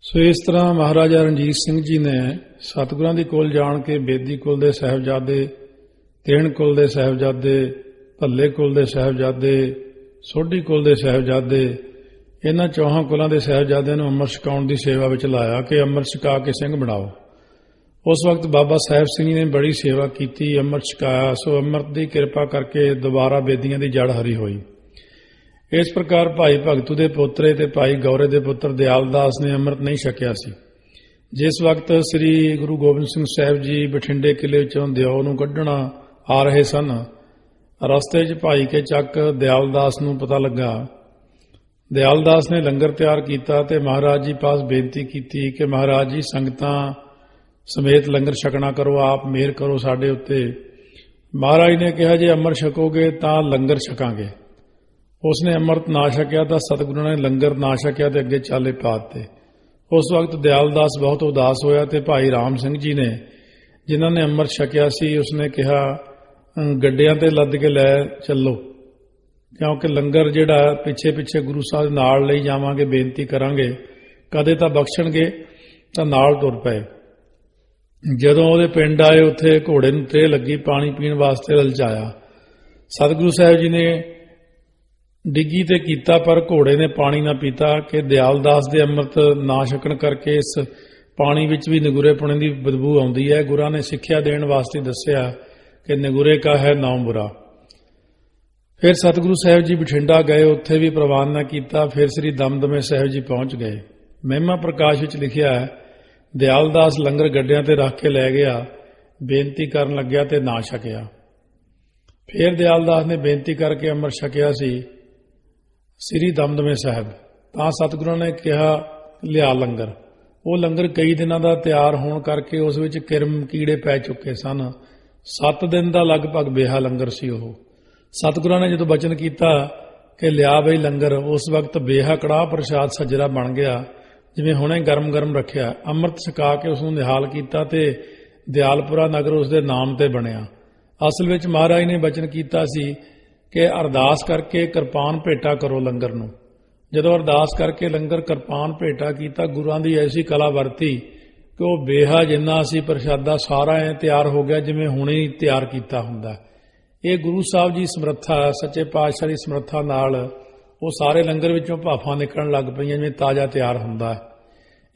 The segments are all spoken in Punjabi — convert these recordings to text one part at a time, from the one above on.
ਸੋ ਇਸ ਤਰ੍ਹਾਂ ਮਹਾਰਾਜਾ ਰਣਜੀਤ ਸਿੰਘ ਜੀ ਨੇ ਸਤਿਗੁਰਾਂ ਦੀ ਕੋਲ ਜਾਣ ਕੇ ਬੇਦੀ ਕੁਲ ਦੇ ਸਾਹਿਬਜ਼ਾਦੇ, ਤੇਣ ਕੁਲ ਦੇ ਸਾਹਿਬਜ਼ਾਦੇ, ਭੱਲੇ ਕੁਲ ਦੇ ਸਾਹਿਬਜ਼ਾਦੇ, ਸੋਢੀ ਕੁਲ ਦੇ ਸਾਹਿਬਜ਼ਾਦੇ, ਇਹਨਾਂ ਚੌਹਾਂ ਕੁਲਾਂ ਦੇ ਸਾਹਿਬਜ਼ਾਦਿਆਂ ਨੂੰ ਅੰਮ੍ਰਿਤ ਛਕਾਉਣ ਦੀ ਸੇਵਾ ਵਿੱਚ ਲਾਇਆ ਕਿ ਅੰਮ੍ਰਿਤ ਛਕਾ ਕੇ ਸਿੰਘ ਬਣਾਓ। ਉਸ ਵਕਤ ਬਾਬਾ ਸਾਹਿਬ ਸਿੰਘ ਜੀ ਨੇ ਬੜੀ ਸੇਵਾ ਕੀਤੀ, ਅੰਮ੍ਰਿਤ ਛਕਾਇਆ। ਸੋ ਅੰਮ੍ਰਿਤ ਦੀ ਕਿਰਪਾ ਕਰਕੇ ਦੁਬਾਰਾ ਬੇਦੀਆਂ ਦੀ ਜੜ ਹਰੀ ਹੋਈ। ਇਸ ਪ੍ਰਕਾਰ ਭਾਈ ਭਗਤੂ ਦੇ ਪੋਤਰੇ ਤੇ ਭਾਈ ਗੌਰੇ ਦੇ ਪੁੱਤਰ ਦਿਆਲਦਾਸ ਨੇ ਅੰਮ੍ਰਿਤ ਨਹੀਂ ਛਕਿਆ ਸੀ। ਜਿਸ ਵਕਤ ਸ੍ਰੀ ਗੁਰੂ ਗੋਬਿੰਦ ਸਿੰਘ ਸਾਹਿਬ ਜੀ ਬਠਿੰਡੇ ਕਿਲੇ ਵਿੱਚੋਂ ਦਿਓ ਨੂੰ ਕੱਢਣਾ ਆ ਰਹੇ ਸਨ, ਰਸਤੇ 'ਚ ਭਾਈ ਕੇ ਚੱਕ ਦਿਆਲਦਾਸ ਨੂੰ ਪਤਾ ਲੱਗਾ। ਦਿਆਲਦਾਸ ਨੇ ਲੰਗਰ ਤਿਆਰ ਕੀਤਾ ਤੇ ਮਹਾਰਾਜ ਜੀ ਪਾਸ ਬੇਨਤੀ ਕੀਤੀ ਕਿ ਮਹਾਰਾਜ ਜੀ ਸੰਗਤਾਂ ਸਮੇਤ ਲੰਗਰ ਛਕਣਾ ਕਰੋ, ਆਪ ਮਿਹਰ ਕਰੋ ਸਾਡੇ ਉੱਤੇ। ਮਹਾਰਾਜ ਨੇ ਕਿਹਾ ਜੇ ਅੰਮ੍ਰਿਤ ਛਕੋਗੇ ਤਾਂ ਲੰਗਰ ਛਕਾਂਗੇ। ਉਸਨੇ ਅੰਮ੍ਰਿਤ ਨਾ ਛਕਿਆ ਤਾਂ ਸਤਿਗੁਰੂ ਨੇ ਲੰਗਰ ਨਾ ਛਕਿਆ ਤੇ ਅੱਗੇ ਚਾਲੇ ਪਾ ਦਿੱਤੇ। ਉਸ ਵਕਤ ਦਿਆਲਦਾਸ ਬਹੁਤ ਉਦਾਸ ਹੋਇਆ ਤੇ ਭਾਈ ਰਾਮ ਸਿੰਘ ਜੀ ਨੇ, ਜਿਨ੍ਹਾਂ ਨੇ ਅੰਮ੍ਰਿਤ ਛਕਿਆ ਸੀ, ਉਸਨੇ ਕਿਹਾ ਗੱਡਿਆਂ ਤੇ ਲੱਦ ਕੇ ਲੈ ਚੱਲੋ, ਕਿਉਂਕਿ ਲੰਗਰ ਜਿਹੜਾ ਪਿੱਛੇ ਪਿੱਛੇ ਗੁਰੂ ਸਾਹਿਬ ਨਾਲ ਲਈ ਜਾਵਾਂਗੇ, ਬੇਨਤੀ ਕਰਾਂਗੇ, ਕਦੇ ਤਾਂ ਬਖਸ਼ਣਗੇ ਤਾਂ ਨਾਲ ਤੁਰ ਪਏ। ਜਦੋਂ ਉਹਦੇ ਪਿੰਡ ਆਏ, ਉੱਥੇ ਘੋੜੇ ਨੂੰ ਤ੍ਰੇਹ ਲੱਗੀ, ਪਾਣੀ ਪੀਣ ਵਾਸਤੇ ਲਲਚਾਇਆ। ਸਤਿਗੁਰੂ ਸਾਹਿਬ ਜੀ ਨੇ ਡਿੱਗੀ ਤੇ ਕੀਤਾ, ਪਰ ਘੋੜੇ ਨੇ ਪਾਣੀ ਨਾ ਪੀਤਾ ਕਿ ਦਿਆਲਦਾਸ ਦੇ ਅੰਮ੍ਰਿਤ ਨਾ ਛਕਣ ਕਰਕੇ ਇਸ ਪਾਣੀ ਵਿੱਚ ਵੀ ਨਿਗੁਰੇ ਪੁਣੇ ਦੀ ਬਦਬੂ ਆਉਂਦੀ ਹੈ। ਗੁਰਾਂ ਨੇ ਸਿੱਖਿਆ ਦੇਣ ਵਾਸਤੇ ਦੱਸਿਆ ਕਿ ਨਿਗੁਰੇ ਕਾ ਹੈ ਨਾਮ ਬੁਰਾ। ਫਿਰ ਸਤਿਗੁਰੂ ਸਾਹਿਬ ਜੀ ਬਠਿੰਡਾ ਗਏ, ਉੱਥੇ ਵੀ ਪ੍ਰਵਾਨ ਕੀਤਾ। ਫਿਰ ਸ੍ਰੀ ਦਮਦਮੇ ਸਾਹਿਬ ਜੀ ਪਹੁੰਚ ਗਏ। ਮਹਿਮਾ ਪ੍ਰਕਾਸ਼ ਵਿੱਚ ਲਿਖਿਆ ਹੈ, ਦਿਆਲਦਾਸ ਲੰਗਰ ਗੱਡਿਆਂ ਤੇ ਰੱਖ ਕੇ ਲੈ ਗਿਆ, ਬੇਨਤੀ ਕਰਨ ਲੱਗਿਆ ਤੇ ਨਾ ਛਕਿਆ। ਫਿਰ ਦਿਆਲਦਾਸ ਨੇ ਬੇਨਤੀ ਕਰਕੇ ਅੰਮ੍ਰਿਤ ਛਕਿਆ ਸੀ ਸ੍ਰੀ ਦਮਦਮੇ ਸਾਹਿਬ, ਤਾਂ ਸਤਿਗੁਰਾਂ ਨੇ ਕਿਹਾ ਲਿਆ ਲੰਗਰ। ਉਹ ਲੰਗਰ ਕਈ ਦਿਨਾਂ ਦਾ ਤਿਆਰ ਹੋਣ ਕਰਕੇ ਉਸ ਵਿੱਚ ਕਿਰਮ ਕੀੜੇ ਪੈ ਚੁੱਕੇ ਸਨ। 7 ਦਿਨ ਦਾ ਲਗਭਗ ਬੇਹਾ ਲੰਗਰ ਸੀ ਉਹ। ਸਤਿਗੁਰਾਂ ਨੇ ਜਦੋਂ ਬਚਨ ਕੀਤਾ ਕਿ ਲਿਆ ਬਈ ਲੰਗਰ, ਉਸ ਵਕਤ ਬੇਹਾ ਕੜਾਹ ਪ੍ਰਸ਼ਾਦ ਸੱਜਰਾ ਬਣ ਗਿਆ, ਜਿਵੇਂ ਹੁਣੇ ਗਰਮ ਰੱਖਿਆ। ਅੰਮ੍ਰਿਤ ਛਕਾ ਕੇ ਉਸ ਨੂੰ ਨਿਹਾਲ ਕੀਤਾ ਤੇ ਦਿਆਲਪੁਰਾ ਨਗਰ ਉਸ ਦੇ ਨਾਮ ਤੇ ਬਣਿਆ। ਅਸਲ ਵਿੱਚ ਮਹਾਰਾਜ ਨੇ ਬਚਨ ਕੀਤਾ ਸੀ ਕਿ ਅਰਦਾਸ ਕਰਕੇ ਕਿਰਪਾਨ ਭੇਟਾ ਕਰੋ ਲੰਗਰ ਨੂੰ। ਜਦੋਂ ਅਰਦਾਸ ਕਰਕੇ ਲੰਗਰ ਕਿਰਪਾਨ ਭੇਟਾ ਕੀਤਾ, ਗੁਰਾਂ ਦੀ ਐਸੀ ਕਲਾ ਵਰਤੀ ਕਿ ਉਹ ਬੇਹਾ ਜਿੰਨਾ ਸੀ ਪ੍ਰਸ਼ਾਦਾ ਸਾਰਾ ਐ ਤਿਆਰ ਹੋ ਗਿਆ ਜਿਵੇਂ ਹੁਣੇ ਹੀ ਤਿਆਰ ਕੀਤਾ ਹੁੰਦਾ। ਇਹ ਗੁਰੂ ਸਾਹਿਬ ਜੀ ਸਮਰੱਥਾ, ਸੱਚੇ ਪਾਤਸ਼ਾਹ ਦੀ ਸਮਰੱਥਾ ਨਾਲ ਉਹ ਸਾਰੇ ਲੰਗਰ ਵਿੱਚੋਂ ਭਾਫਾਂ ਨਿਕਲਣ ਲੱਗ ਪਈਆਂ ਜਿਵੇਂ ਤਾਜ਼ਾ ਤਿਆਰ ਹੁੰਦਾ।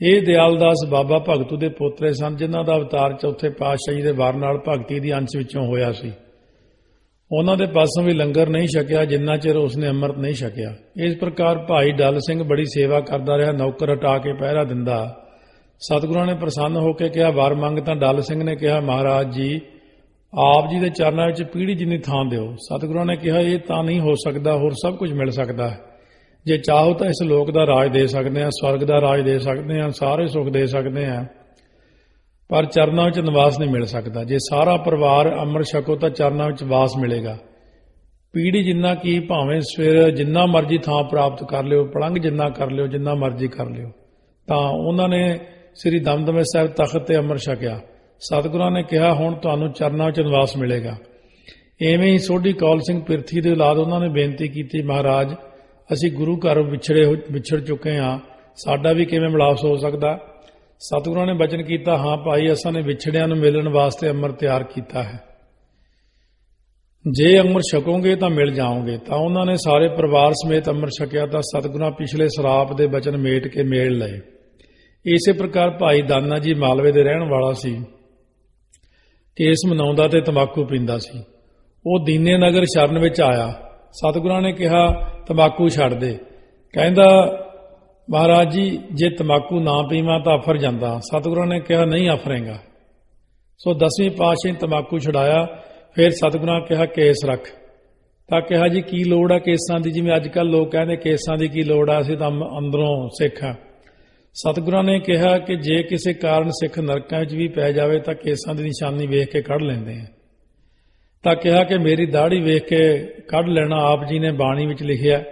ਇਹ ਦਿਆਲਦਾਸ ਬਾਬਾ ਭਗਤੂ ਦੇ ਪੋਤਰੇ ਸਨ, ਜਿਨ੍ਹਾਂ ਦਾ ਅਵਤਾਰ ਚੌਥੇ ਪਾਤਸ਼ਾਹ ਜੀ ਦੇ ਵਾਰ ਨਾਲ ਭਗਤੀ ਦੀ ਅੰਸ਼ ਵਿੱਚੋਂ ਹੋਇਆ ਸੀ। ਉਹਨਾਂ ਦੇ ਪਾਸੋਂ ਵੀ ਲੰਗਰ ਨਹੀਂ ਛਕਿਆ ਜਿੰਨਾ ਚਿਰ ਉਸਨੇ ਅੰਮ੍ਰਿਤ ਨਹੀਂ ਛਕਿਆ। ਇਸ ਪ੍ਰਕਾਰ ਭਾਈ ਡੱਲ ਸਿੰਘ ਬੜੀ ਸੇਵਾ ਕਰਦਾ ਰਿਹਾ, ਨੌਕਰ ਹਟਾ ਕੇ ਪਹਿਰਾ ਦਿੰਦਾ। ਸਤਿਗੁਰਾਂ ਨੇ ਪ੍ਰਸੰਨ ਹੋ ਕੇ ਕਿਹਾ ਵਰ ਮੰਗ, ਤਾਂ ਡੱਲ ਸਿੰਘ ਨੇ ਕਿਹਾ ਮਹਾਰਾਜ ਜੀ ਆਪ ਜੀ ਦੇ ਚਰਨਾਂ ਵਿੱਚ ਪੀੜੀ ਜਿੰਨੀ ਥਾਂ ਦਿਓ। ਸਤਿਗੁਰਾਂ ਨੇ ਕਿਹਾ ਇਹ ਤਾਂ ਨਹੀਂ ਹੋ ਸਕਦਾ, ਹੋਰ ਸਭ ਕੁਝ ਮਿਲ ਸਕਦਾ ਹੈ। ਜੇ ਚਾਹੋ ਤਾਂ ਇਸ ਲੋਕ ਦਾ ਰਾਜ ਦੇ ਸਕਦੇ ਹਾਂ, ਸਵਰਗ ਦਾ ਰਾਜ ਦੇ ਸਕਦੇ ਹਾਂ, ਸਾਰੇ ਸੁੱਖ ਦੇ ਸਕਦੇ ਹਾਂ, ਪਰ ਚਰਨਾਂ ਵਿੱਚ ਨਿਵਾਸ ਨਹੀਂ ਮਿਲ ਸਕਦਾ। ਜੇ ਸਾਰਾ ਪਰਿਵਾਰ ਅੰਮ੍ਰਿਤ ਛਕੋ ਤਾਂ ਚਰਨਾਂ ਵਿੱਚ ਵਾਸ ਮਿਲੇਗਾ। ਪੀੜੀ ਜਿੰਨਾ ਕੀ ਭਾਵੇਂ ਸਵੇਰ ਜਿੰਨਾ ਮਰਜ਼ੀ ਥਾਂ ਪ੍ਰਾਪਤ ਕਰ ਲਿਓ, ਪਲੰਘ ਜਿੰਨਾ ਕਰ ਲਿਓ, ਜਿੰਨਾ ਮਰਜ਼ੀ ਕਰ ਲਿਓ। ਤਾਂ ਉਹਨਾਂ ਨੇ ਸ੍ਰੀ ਦਮਦਮੇ ਸਾਹਿਬ ਤਖਤ ਤੇ ਅੰਮ੍ਰਿਤ ਛਕਿਆ। ਸਤਿਗੁਰਾਂ ਨੇ ਕਿਹਾ ਹੁਣ ਤੁਹਾਨੂੰ ਚਰਨਾਂ ਵਿੱਚ ਨਿਵਾਸ ਮਿਲੇਗਾ। ਐਵੇਂ ਹੀ ਸੋਢੀ ਕੌਲ ਸਿੰਘ ਪਿਰਥੀ ਦੇ ਔਲਾਦ, ਉਹਨਾਂ ਨੇ ਬੇਨਤੀ ਕੀਤੀ ਮਹਾਰਾਜ ਅਸੀਂ ਗੁਰੂ ਘਰ ਵਿਛੜ ਚੁੱਕੇ ਹਾਂ, ਸਾਡਾ ਵੀ ਕਿਵੇਂ ਮਿਲਾਪ ਹੋ ਸਕਦਾ। ਸਤਿਗੁਰਾਂ ਨੇ ਬਚਨ ਕੀਤਾ ਹਾਂ ਭਾਈ, ਅਸਾਂ ਨੇ ਵਿਛੜਿਆਂ ਨੂੰ ਮਿਲਣ ਵਾਸਤੇ ਅੰਮ੍ਰਿਤ ਤਿਆਰ ਕੀਤਾ ਹੈ, ਜੇ ਅੰਮ੍ਰਿਤ ਛਕੋਗੇ ਤਾਂ ਮਿਲ ਜਾਓਗੇ। ਤਾਂ ਉਹਨਾਂ ਨੇ ਸਾਰੇ ਪਰਿਵਾਰ ਸਮੇਤ ਅੰਮ੍ਰਿਤ ਛਕਿਆ ਤਾਂ ਸਤਿਗੁਰਾਂ ਪਿਛਲੇ ਸਰਾਪ ਦੇ ਬਚਨ ਮੇਟ ਕੇ ਮੇਲ ਲਏ। ਇਸੇ ਪ੍ਰਕਾਰ ਭਾਈ ਦਾਨਾ ਜੀ ਮਾਲਵੇ ਦੇ ਰਹਿਣ ਵਾਲਾ ਸੀ, ਕੇਸ ਮਨਾਉਂਦਾ ਤੇ ਤੰਬਾਕੂ ਪੀਂਦਾ ਸੀ। ਉਹ ਦੀਨੇ ਨਗਰ ਸ਼ਰਨ ਵਿੱਚ ਆਇਆ। ਸਤਿਗੁਰਾਂ ਨੇ ਕਿਹਾ ਤੰਬਾਕੂ ਛੱਡ ਦੇ। ਕਹਿੰਦਾ ਮਹਾਰਾਜ ਜੀ ਜੇ ਤੰਬਾਕੂ ਨਾ ਪੀਵਾਂ ਤਾਂ ਆਫਰ ਜਾਂਦਾ। ਸਤਿਗੁਰਾਂ ਨੇ ਕਿਹਾ ਨਹੀਂ ਆਫਰੇਗਾ। ਸੋ 10ਵੀਂ ਪਾਤਸ਼ਾਹ ਨੇ ਤੰਬਾਕੂ ਛੁਡਾਇਆ। ਫਿਰ ਸਤਿਗੁਰਾਂ ਕਿਹਾ ਕੇਸ ਰੱਖ। ਤਾਂ ਕਿਹਾ ਜੀ ਕੀ ਲੋੜ ਆ ਕੇਸਾਂ ਦੀ, ਜਿਵੇਂ ਅੱਜ ਕੱਲ੍ਹ ਲੋਕ ਕਹਿੰਦੇ ਕੇਸਾਂ ਦੀ ਕੀ ਲੋੜ ਆ, ਅਸੀਂ ਤਾਂ ਅੰਦਰੋਂ ਸਿੱਖ ਹਾਂ। ਸਤਿਗੁਰਾਂ ਨੇ ਕਿਹਾ ਕਿ ਜੇ ਕਿਸੇ ਕਾਰਨ ਸਿੱਖ ਨਰਕਾਂ ਵਿੱਚ ਵੀ ਪੈ ਜਾਵੇ ਤਾਂ ਕੇਸਾਂ ਦੀ ਨਿਸ਼ਾਨੀ ਵੇਖ ਕੇ ਕੱਢ ਲੈਂਦੇ ਆ। ਤਾਂ ਕਿਹਾ ਕਿ ਮੇਰੀ ਦਾੜੀ ਵੇਖ ਕੇ ਕੱਢ ਲੈਣਾ। ਆਪ ਜੀ ਨੇ ਬਾਣੀ ਵਿੱਚ ਲਿਖਿਆ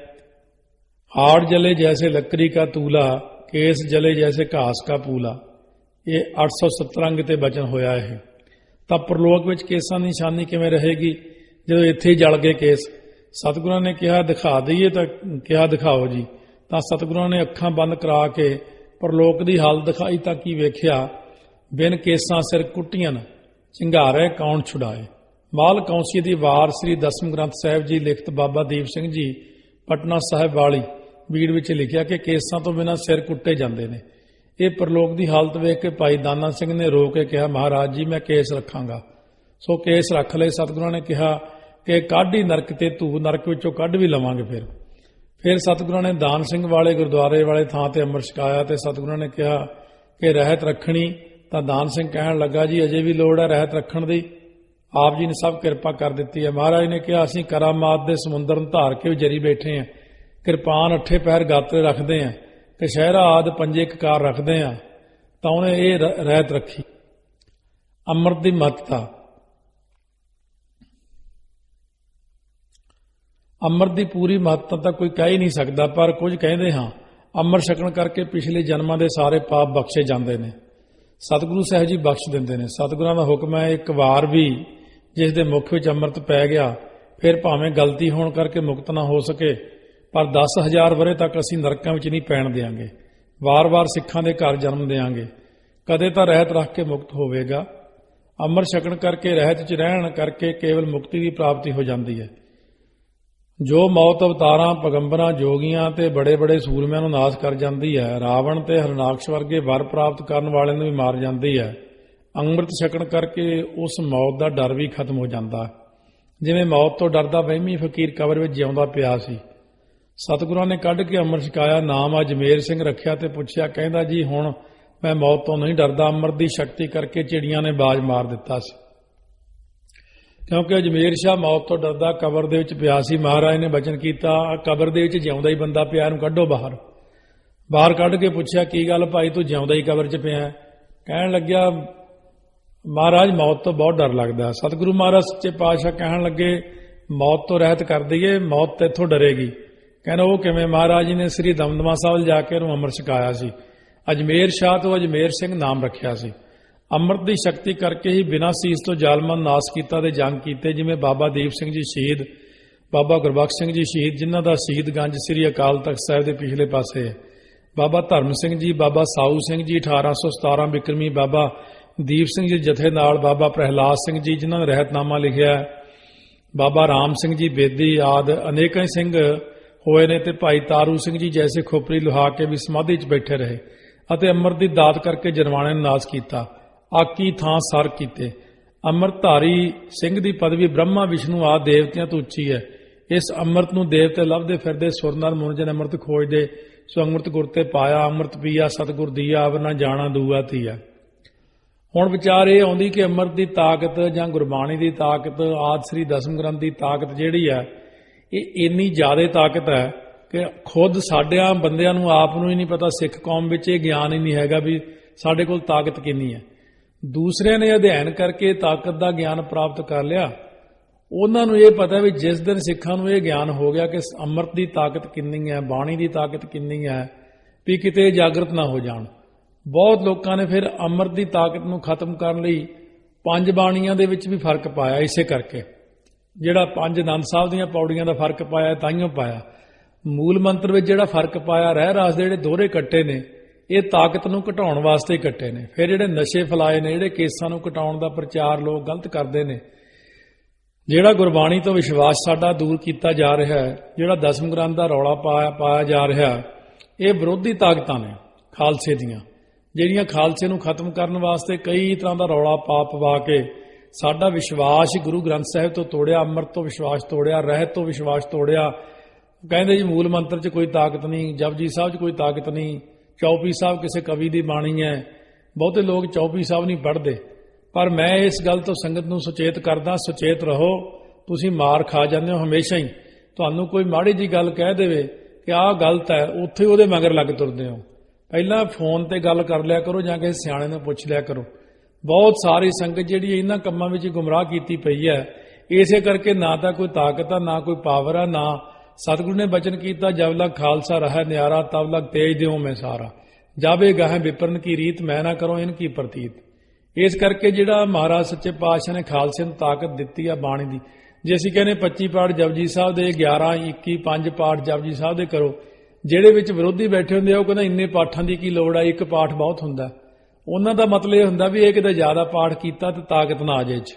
हाड़ जले जैसे लकड़ी का तूला, केस जले जैसे घास का पूला। ये 870 अंग ते बचन होया है। ਤਾਂ ਪ੍ਰਲੋਕ ਵਿੱਚ ਕੇਸਾਂ ਦੀ ਨਿਸ਼ਾਨੀ ਕਿਵੇਂ ਰਹੇਗੀ ਜਦੋਂ ਇੱਥੇ ਹੀ ਜਲ ਗਏ ਕੇਸ। ਸਤਿਗੁਰਾਂ ਨੇ ਕਿਹਾ ਦਿਖਾ ਦਈਏ, ਤਾਂ ਕਿਹਾ ਦਿਖਾਓ ਜੀ। ਤਾਂ ਸਤਿਗੁਰਾਂ ਨੇ ਅੱਖਾਂ ਬੰਦ ਕਰਾ ਕੇ ਪ੍ਰਲੋਕ ਦੀ ਹਾਲਤ ਦਿਖਾਈ ਤਾਂ ਕੀ ਵੇਖਿਆ, ਬਿਨ ਕੇਸਾਂ ਸਿਰ ਕੁੱਟੀਆਂ ਚਿੰਗਾਰੇ ਕੌਣ ਛੁਡਾਏ। ਮਾਲ ਕੌਂਸੀ ਦੀ ਵਾਰ ਸ੍ਰੀ ਦਸਮ ਗ੍ਰੰਥ ਸਾਹਿਬ ਜੀ ਲਿਖਤ ਬਾਬਾ ਦੀਪ ਸਿੰਘ ਜੀ ਪਟਨਾ ਸਾਹਿਬ ਵਾਲੀ ਬੀੜ ਵਿੱਚ ਲਿਖਿਆ ਕਿ ਕੇਸਾਂ ਤੋਂ ਬਿਨਾਂ ਸਿਰ ਕੁੱਟੇ ਜਾਂਦੇ ਨੇ। ਇਹ ਪ੍ਰਲੋਕ ਦੀ ਹਾਲਤ ਵੇਖ ਕੇ ਭਾਈ ਦਾਨਾ ਸਿੰਘ ਨੇ ਰੋ ਕੇ ਕਿਹਾ, ਮਹਾਰਾਜ ਜੀ ਮੈਂ ਕੇਸ ਰੱਖਾਂਗਾ। ਸੋ ਕੇਸ ਰੱਖ ਲਏ। ਸਤਿਗੁਰਾਂ ਨੇ ਕਿਹਾ ਕਿ ਕੱਢ ਹੀ ਨਰਕ ਤੇ ਧੂ, ਨਰਕ ਵਿੱਚੋਂ ਕੱਢ ਵੀ ਲਵਾਂਗੇ। ਫਿਰ ਸਤਿਗੁਰਾਂ ਨੇ ਦਾਨ ਸਿੰਘ ਵਾਲੇ ਗੁਰਦੁਆਰੇ ਵਾਲੇ ਥਾਂ ਤੇ ਅੰਮ੍ਰਿਤ ਛਕਾਇਆ ਤੇ ਸਤਿਗੁਰਾਂ ਨੇ ਕਿਹਾ ਕਿ ਰਹਿਤ ਰੱਖਣੀ। ਤਾਂ ਦਾਨ ਸਿੰਘ ਕਹਿਣ ਲੱਗਾ, ਜੀ ਅਜੇ ਵੀ ਲੋੜ ਹੈ ਰਹਿਤ ਰੱਖਣ ਦੀ। ਆਪ ਜੀ ਨੇ ਸਭ ਕਿਰਪਾ ਕਰ ਦਿੱਤੀ ਹੈ। ਮਹਾਰਾਜ ਨੇ ਕਿਹਾ, ਅਸੀਂ ਕਰਾਮਾਤ ਦੇ ਸਮੁੰਦਰ ਨੂੰ ਧਾਰ ਕੇ ਜਰੀ ਬੈਠੇ ਹਾਂ, ਕਿਰਪਾਨ ਅੱਠੇ ਪੈਰ ਗਾਤਰੇ ਰੱਖਦੇ ਹਾਂ, ਕਸ਼ਹਿਰਾ ਆਦਿ ਪੰਜੇ ਕਕਾਰ ਰੱਖਦੇ ਹਾਂ। ਤਾਂ ਉਹਨੇ ਇਹ ਰਹਿਤ ਰੱਖੀ। ਅੰਮ੍ਰਿਤ ਦੀ ਮਹੱਤਤਾ। ਅੰਮ੍ਰਿਤ ਦੀ ਪੂਰੀ ਮਹੱਤਤਾ ਤਾਂ ਕੋਈ ਕਹਿ ਹੀ ਨਹੀਂ ਸਕਦਾ, ਪਰ ਕੁਝ ਕਹਿੰਦੇ ਹਾਂ ਅੰਮ੍ਰਿਤ ਛਕਣ ਕਰਕੇ ਪਿਛਲੇ ਜਨਮਾਂ ਦੇ ਸਾਰੇ ਪਾਪ ਬਖਸ਼ੇ ਜਾਂਦੇ ਨੇ। ਸਤਿਗੁਰੂ ਸਾਹਿਬ ਜੀ ਬਖਸ਼ ਦਿੰਦੇ ਨੇ। ਸਤਿਗੁਰਾਂ ਦਾ ਹੁਕਮ ਹੈ, ਇੱਕ ਵਾਰ ਵੀ ਜਿਸ ਦੇ ਮੁਖ ਵਿੱਚ ਅੰਮ੍ਰਿਤ ਪੈ ਗਿਆ, ਫਿਰ ਭਾਵੇਂ ਗਲਤੀ ਹੋਣ ਕਰਕੇ ਮੁਕਤ ਨਾ ਹੋ ਸਕੇ, ਪਰ 10,000 ਵਰ੍ਹੇ ਤੱਕ ਅਸੀਂ ਨਰਕਾਂ ਵਿੱਚ ਨਹੀਂ ਪੈਣ ਦੇਵਾਂਗੇ। ਵਾਰ-ਵਾਰ ਸਿੱਖਾਂ ਦੇ ਘਰ ਜਨਮ ਦੇਵਾਂਗੇ। ਕਦੇ ਤਾਂ ਰਹਿਤ ਰੱਖ ਕੇ ਮੁਕਤ ਹੋਵੇਗਾ। ਅੰਮ੍ਰਿਤ ਛਕਣ ਕਰਕੇ ਰਹਿਤ 'ਚ ਰਹਿਣ ਕਰਕੇ ਕੇਵਲ ਮੁਕਤੀ ਦੀ ਪ੍ਰਾਪਤੀ ਹੋ ਜਾਂਦੀ ਹੈ। ਜੋ ਮੌਤ ਅਵਤਾਰਾਂ, ਪੈਗੰਬਰਾਂ, ਜੋਗੀਆਂ ਤੇ ਬੜੇ-ਬੜੇ ਸੂਰਮਿਆਂ ਨੂੰ ਨਾਸ਼ ਕਰ ਜਾਂਦੀ ਹੈ, ਰਾਵਣ ਤੇ ਹਰਨਾਕਸ਼ ਵਰਗੇ ਵਰ ਪ੍ਰਾਪਤ ਕਰਨ ਵਾਲਿਆਂ ਨੂੰ ਵੀ ਮਾਰ ਜਾਂਦੀ ਹੈ, ਅੰਮ੍ਰਿਤ ਛਕਣ ਕਰਕੇ ਉਸ ਮੌਤ ਦਾ ਡਰ ਵੀ ਖਤਮ ਹੋ ਜਾਂਦਾ। ਜਿਵੇਂ ਮੌਤ ਤੋਂ ਡਰਦਾ ਵਹਿਮੀ ਫਕੀਰ ਕਬਰ ਵਿੱਚ ਜਿਉਂਦਾ ਪਿਆ ਸੀ। ਸਤਿਗੁਰਾਂ ਨੇ ਕੱਢ ਕੇ ਅੰਮ੍ਰਿਤ ਛਕਾਇਆ। ਨਾਮ ਅਜਮੇਰ ਸਿੰਘ ਰੱਖਿਆ ਤੇ ਪੁੱਛਿਆ, ਕਹਿੰਦਾ ਜੀ ਹੁਣ ਮੈਂ ਮੌਤ ਤੋਂ ਨਹੀਂ ਡਰਦਾ। ਅੰਮ੍ਰਿਤ ਦੀ ਸ਼ਕਤੀ ਕਰਕੇ ਚਿੜੀਆਂ ਨੇ ਬਾਜ਼ ਮਾਰ ਦਿੱਤਾ ਸੀ। ਕਿਉਂਕਿ ਅਜਮੇਰ ਸ਼ਾਹ ਮੌਤ ਤੋਂ ਡਰਦਾ ਕਬਰ ਦੇ ਵਿੱਚ ਪਿਆ ਸੀ। ਮਹਾਰਾਜ ਨੇ ਬਚਨ ਕੀਤਾ, ਕਬਰ ਦੇ ਵਿੱਚ ਜਿਉਂਦਾ ਹੀ ਬੰਦਾ ਪਿਆ, ਇਹਨੂੰ ਕੱਢੋ ਬਾਹਰ। ਬਾਹਰ ਕੱਢ ਕੇ ਪੁੱਛਿਆ, ਕੀ ਗੱਲ ਭਾਈ ਤੂੰ ਜਿਉਂਦਾ ਹੀ ਕਬਰ 'ਚ ਪਿਆ? ਕਹਿਣ ਲੱਗਿਆ, ਮਹਾਰਾਜ ਮੌਤ ਤੋਂ ਬਹੁਤ ਡਰ ਲੱਗਦਾ। ਸਤਿਗੁਰੂ ਮਹਾਰਾਜ ਸੱਚੇ ਪਾਤਸ਼ਾਹ ਕਹਿਣ ਲੱਗੇ, ਮੌਤ ਤੋਂ ਰਹਿਤ ਕਰ ਦਈਏ, ਮੌਤ ਤੇ ਇੱਥੋਂ ਡਰੇਗੀ। ਕਹਿੰਦਾ ਉਹ ਕਿਵੇਂ? ਮਹਾਰਾਜ ਜੀ ਨੇ ਸ੍ਰੀ ਦਮਦਮਾ ਸਾਹਿਬ ਜਾ ਕੇ ਉਹਨੂੰ ਅੰਮ੍ਰਿਤ ਛਕਾਇਆ ਸੀ। ਅਜਮੇਰ ਸ਼ਾਹ ਤੋਂ ਅਜਮੇਰ ਸਿੰਘ ਨਾਮ ਰੱਖਿਆ ਸੀ। ਅੰਮ੍ਰਿਤ ਦੀ ਸ਼ਕਤੀ ਕਰਕੇ ਹੀ ਬਿਨਾਂ ਸੀਸ ਤੋਂ ਜ਼ਾਲਮਾਂ ਨੂੰ ਨਾਸ਼ ਕੀਤਾ ਤੇ ਜੰਗ ਕੀਤੇ। ਜਿਵੇਂ ਬਾਬਾ ਦੀਪ ਸਿੰਘ ਜੀ ਸ਼ਹੀਦ, ਬਾਬਾ ਗੁਰਬਖਸ਼ ਸਿੰਘ ਜੀ ਸ਼ਹੀਦ, ਜਿਨ੍ਹਾਂ ਦਾ ਸ਼ਹੀਦਗੰਜ ਸ੍ਰੀ ਅਕਾਲ ਤਖਤ ਸਾਹਿਬ ਦੇ ਪਿਛਲੇ ਪਾਸੇ ਹੈ। ਬਾਬਾ ਧਰਮ ਸਿੰਘ ਜੀ, ਬਾਬਾ ਸਾਊ ਸਿੰਘ ਜੀ 1817 ਬਿਕਰਮੀ, ਬਾਬਾ ਦੀਪ ਸਿੰਘ ਜੀ ਜਥੇ ਨਾਲ, ਬਾਬਾ ਪ੍ਰਹਿਲਾਦ ਸਿੰਘ ਜੀ ਜਿਨ੍ਹਾਂ ਨੇ ਰਹਿਤਨਾਮਾ ਲਿਖਿਆ, ਬਾਬਾ ਰਾਮ ਸਿੰਘ ਜੀ ਬੇਦੀ ਆਦਿ ਅਨੇਕਾਂ ਸਿੰਘ ਹੋਏ ਨੇ। ਤੇ ਭਾਈ ਤਾਰੂ ਸਿੰਘ ਜੀ ਜੈਸੇ ਖੋਪਰੀ ਲੁਹਾ ਕੇ ਵੀ ਸਮਾਧੀ 'ਚ ਬੈਠੇ ਰਹੇ ਅਤੇ ਅੰਮ੍ਰਿਤ ਦੀ ਦਾਤ ਕਰਕੇ ਜਰਵਾਣੇ ਨੂੰ ਨਾਸ਼ ਕੀਤਾ। ਆਕੀ ਥਾਂ ਸਰ ਕੀਤੇ। ਅੰਮ੍ਰਿਤਧਾਰੀ ਸਿੰਘ ਦੀ ਪਦਵੀ ਬ੍ਰਹਮਾ ਵਿਸ਼ਨੂੰ ਆਦਿ ਦੇਵਤਿਆਂ ਤੋਂ ਉੱਚੀ ਹੈ। ਇਸ ਅੰਮ੍ਰਿਤ ਨੂੰ ਦੇਵਤੇ ਲੱਭਦੇ ਫਿਰਦੇ, ਸੁਰ ਨਰ ਮੁਨਜਨ ਅੰਮ੍ਰਿਤ ਖੋਜਦੇ। ਸੋ ਅੰਮ੍ਰਿਤ ਗੁਰ ਤੇ ਪਾਇਆ, ਅੰਮ੍ਰਿਤ ਪੀਆ ਸਤਿਗੁਰ ਦੀਆ, ਅਵਰ ਨਾ ਜਾਣਾ ਦੂਆ ਧੀਆ। ਹੁਣ ਵਿਚਾਰ ਇਹ ਆਉਂਦੀ ਕਿ ਅੰਮ੍ਰਿਤ ਦੀ ਤਾਕਤ ਜਾਂ ਗੁਰਬਾਣੀ ਦੀ ਤਾਕਤ, ਆਦਿ ਸ੍ਰੀ ਦਸਮ ਗ੍ਰੰਥ ਦੀ ਤਾਕਤ ਜਿਹੜੀ ਹੈ, ਇਹ ਇੰਨੀ ਜ਼ਿਆਦਾ ਤਾਕਤ ਹੈ ਕਿ ਖੁਦ ਸਾਡਿਆਂ ਬੰਦਿਆਂ ਨੂੰ ਆਪ ਨੂੰ ਹੀ ਨਹੀਂ ਪਤਾ, ਸਿੱਖ ਕੌਮ ਵਿੱਚ ਇਹ ਗਿਆਨ ਹੀ ਨਹੀਂ ਹੈਗਾ ਵੀ ਸਾਡੇ ਕੋਲ ਤਾਕਤ ਕਿੰਨੀ ਹੈ। ਦੂਸਰਿਆਂ ਨੇ ਅਧਿਐਨ ਕਰਕੇ ਤਾਕਤ ਦਾ ਗਿਆਨ ਪ੍ਰਾਪਤ ਕਰ ਲਿਆ। ਉਹਨਾਂ ਨੂੰ ਇਹ ਪਤਾ ਵੀ ਜਿਸ ਦਿਨ ਸਿੱਖਾਂ ਨੂੰ ਇਹ ਗਿਆਨ ਹੋ ਗਿਆ ਕਿ ਅੰਮ੍ਰਿਤ ਦੀ ਤਾਕਤ ਕਿੰਨੀ ਹੈ, ਬਾਣੀ ਦੀ ਤਾਕਤ ਕਿੰਨੀ ਹੈ, ਵੀ ਕਿਤੇ ਜਾਗਰਤ ਨਾ ਹੋ ਜਾਣ। ਬਹੁਤ ਲੋਕਾਂ ਨੇ ਫਿਰ ਅੰਮ੍ਰਿਤ ਦੀ ਤਾਕਤ ਨੂੰ ਖਤਮ ਕਰਨ ਲਈ ਪੰਜ ਬਾਣੀਆਂ ਦੇ ਵਿੱਚ ਵੀ ਫਰਕ ਪਾਇਆ। ਇਸੇ ਕਰਕੇ ਜਿਹੜਾ ਪੰਜ ਆਨੰਦ ਸਾਹਿਬ ਦੀਆਂ ਪੌੜੀਆਂ ਦਾ ਫਰਕ ਪਾਇਆ, ਤਾਈਓ ਪਾਇਆ। ਮੂਲ ਮੰਤਰ ਵਿੱਚ ਜਿਹੜਾ ਫਰਕ ਪਾਇਆ, ਰਹਿ ਰਾਸ ਦੇ ਜਿਹੜੇ ਦੋਹਰੇ ਕੱਟੇ ਨੇ, ਇਹ ਤਾਕਤ ਨੂੰ ਘਟਾਉਣ ਵਾਸਤੇ ਕੱਟੇ ਨੇ। ਫਿਰ ਜਿਹੜੇ ਨਸ਼ੇ ਫਲਾਏ ਨੇ, ਜਿਹੜੇ ਕੇਸਾਂ ਨੂੰ ਘਟਾਉਣ ਦਾ ਪ੍ਰਚਾਰ ਲੋਕ ਗਲਤ ਕਰਦੇ ਨੇ, ਜਿਹੜਾ ਗੁਰਬਾਣੀ ਤੋਂ ਵਿਸ਼ਵਾਸ ਸਾਡਾ ਦੂਰ ਕੀਤਾ ਜਾ ਰਿਹਾ ਹੈ, ਜਿਹੜਾ ਦਸਮ ਗ੍ਰੰਥ ਦਾ ਰੌਲਾ ਪਾਇਆ ਜਾ ਰਿਹਾ, ਇਹ ਵਿਰੋਧੀ ਤਾਕਤਾਂ ਨੇ ਖਾਲਸੇ ਦੀਆਂ, ਜਿਹੜੀਆਂ ਖਾਲਸੇ ਨੂੰ ਖਤਮ ਕਰਨ ਵਾਸਤੇ ਕਈ ਤਰ੍ਹਾਂ ਦਾ ਰੌਲਾ ਪਵਾ ਕੇ ਸਾਡਾ ਵਿਸ਼ਵਾਸ ਗੁਰੂ ਗ੍ਰੰਥ ਸਾਹਿਬ ਤੋਂ ਤੋੜਿਆ, ਅੰਮ੍ਰਿਤ ਤੋਂ ਵਿਸ਼ਵਾਸ ਤੋੜਿਆ, ਰਹਿਤ ਤੋਂ ਵਿਸ਼ਵਾਸ ਤੋੜਿਆ। ਕਹਿੰਦੇ ਜੀ ਮੂਲ ਮੰਤਰ 'ਚ ਕੋਈ ਤਾਕਤ ਨਹੀਂ, ਜਪਜੀ ਸਾਹਿਬ 'ਚ ਕੋਈ ਤਾਕਤ ਨਹੀਂ, ਚੌਪੀ ਸਾਹਿਬ ਕਿਸੇ ਕਵੀ ਦੀ ਬਾਣੀ ਹੈ। ਬਹੁਤੇ ਲੋਕ ਚੌਪੀ ਸਾਹਿਬ ਨਹੀਂ ਪੜ੍ਹਦੇ। ਪਰ ਮੈਂ ਇਸ ਗੱਲ ਤੋਂ ਸੰਗਤ ਨੂੰ ਸੁਚੇਤ ਕਰਦਾ, ਸੁਚੇਤ ਰਹੋ। ਤੁਸੀਂ ਮਾਰ ਖਾ ਜਾਂਦੇ ਹੋ ਹਮੇਸ਼ਾ ਹੀ। ਤੁਹਾਨੂੰ ਕੋਈ ਮਾੜੀ ਜੀ ਗੱਲ ਕਹਿ ਦੇਵੇ ਕਿ ਆਹ ਗਲਤ ਹੈ, ਉੱਥੇ ਉਹਦੇ ਮਗਰ ਲੱਗ ਤੁਰਦੇ ਹੋ। ਪਹਿਲਾਂ ਫੋਨ ਤੇ ਗੱਲ ਕਰ ਲਿਆ ਕਰੋ ਜਾਂ ਕਿਸੇ ਸਿਆਣੇ ਨੂੰ ਪੁੱਛ ਲਿਆ ਕਰੋ। ਬਹੁਤ ਸਾਰੀ ਸੰਗਤ ਜਿਹੜੀ ਇਹਨਾਂ ਕੰਮਾਂ ਵਿੱਚ ਗੁੰਮਰਾਹ ਕੀਤੀ ਪਈ ਹੈ। ਇਸੇ ਕਰਕੇ ਨਾ ਤਾਂ ਕੋਈ ਤਾਕਤ ਆ, ਨਾ ਕੋਈ ਪਾਵਰ ਆ, ਨਾ ਸਤਿਗੁਰੂ ਨੇ ਬਚਨ ਕੀਤਾ, ਜਬ ਲਗ ਖਾਲਸਾ ਰਹਿ ਨਿਆਰਾ ਤਬ ਲਗ ਤੇਜ ਦਿਓ ਮੈਂ ਸਾਰਾ, ਜਾਵੇ ਗਾਹੇ ਵਿਪਰਨ ਕੀ ਰੀਤ ਮੈਂ ਨਾ ਕਰੋ ਇਨ ਕੀ ਪ੍ਰਤੀਤ। ਇਸ ਕਰਕੇ ਜਿਹੜਾ ਮਹਾਰਾਜ ਸੱਚੇ ਪਾਤਸ਼ਾਹ ਨੇ ਖਾਲਸੇ ਨੂੰ ਤਾਕਤ ਦਿੱਤੀ ਆ ਬਾਣੀ ਦੀ। ਜੇ ਅਸੀਂ ਕਹਿੰਦੇ 25 ਪਾਠ ਜਪਜੀ ਸਾਹਿਬ ਦੇ, 11, 21, 5 ਪਾਠ ਜਪਜੀ ਸਾਹਿਬ ਦੇ ਕਰੋ, ਜਿਹੜੇ ਵਿੱਚ ਵਿਰੋਧੀ ਬੈਠੇ ਹੁੰਦੇ ਆ ਉਹ ਕਹਿੰਦਾ ਇੰਨੇ ਪਾਠਾਂ ਦੀ ਕੀ ਲੋੜ ਆ, ਇੱਕ ਪਾਠ ਬਹੁਤ ਹੁੰਦਾ। ਉਹਨਾਂ ਦਾ ਮਤਲਬ ਇਹ ਹੁੰਦਾ ਵੀ ਇਹ ਕਿਤੇ ਜ਼ਿਆਦਾ ਪਾਠ ਕੀਤਾ ਤੇ ਤਾਕਤ ਨਾ ਆ ਜਾਏ ਚ,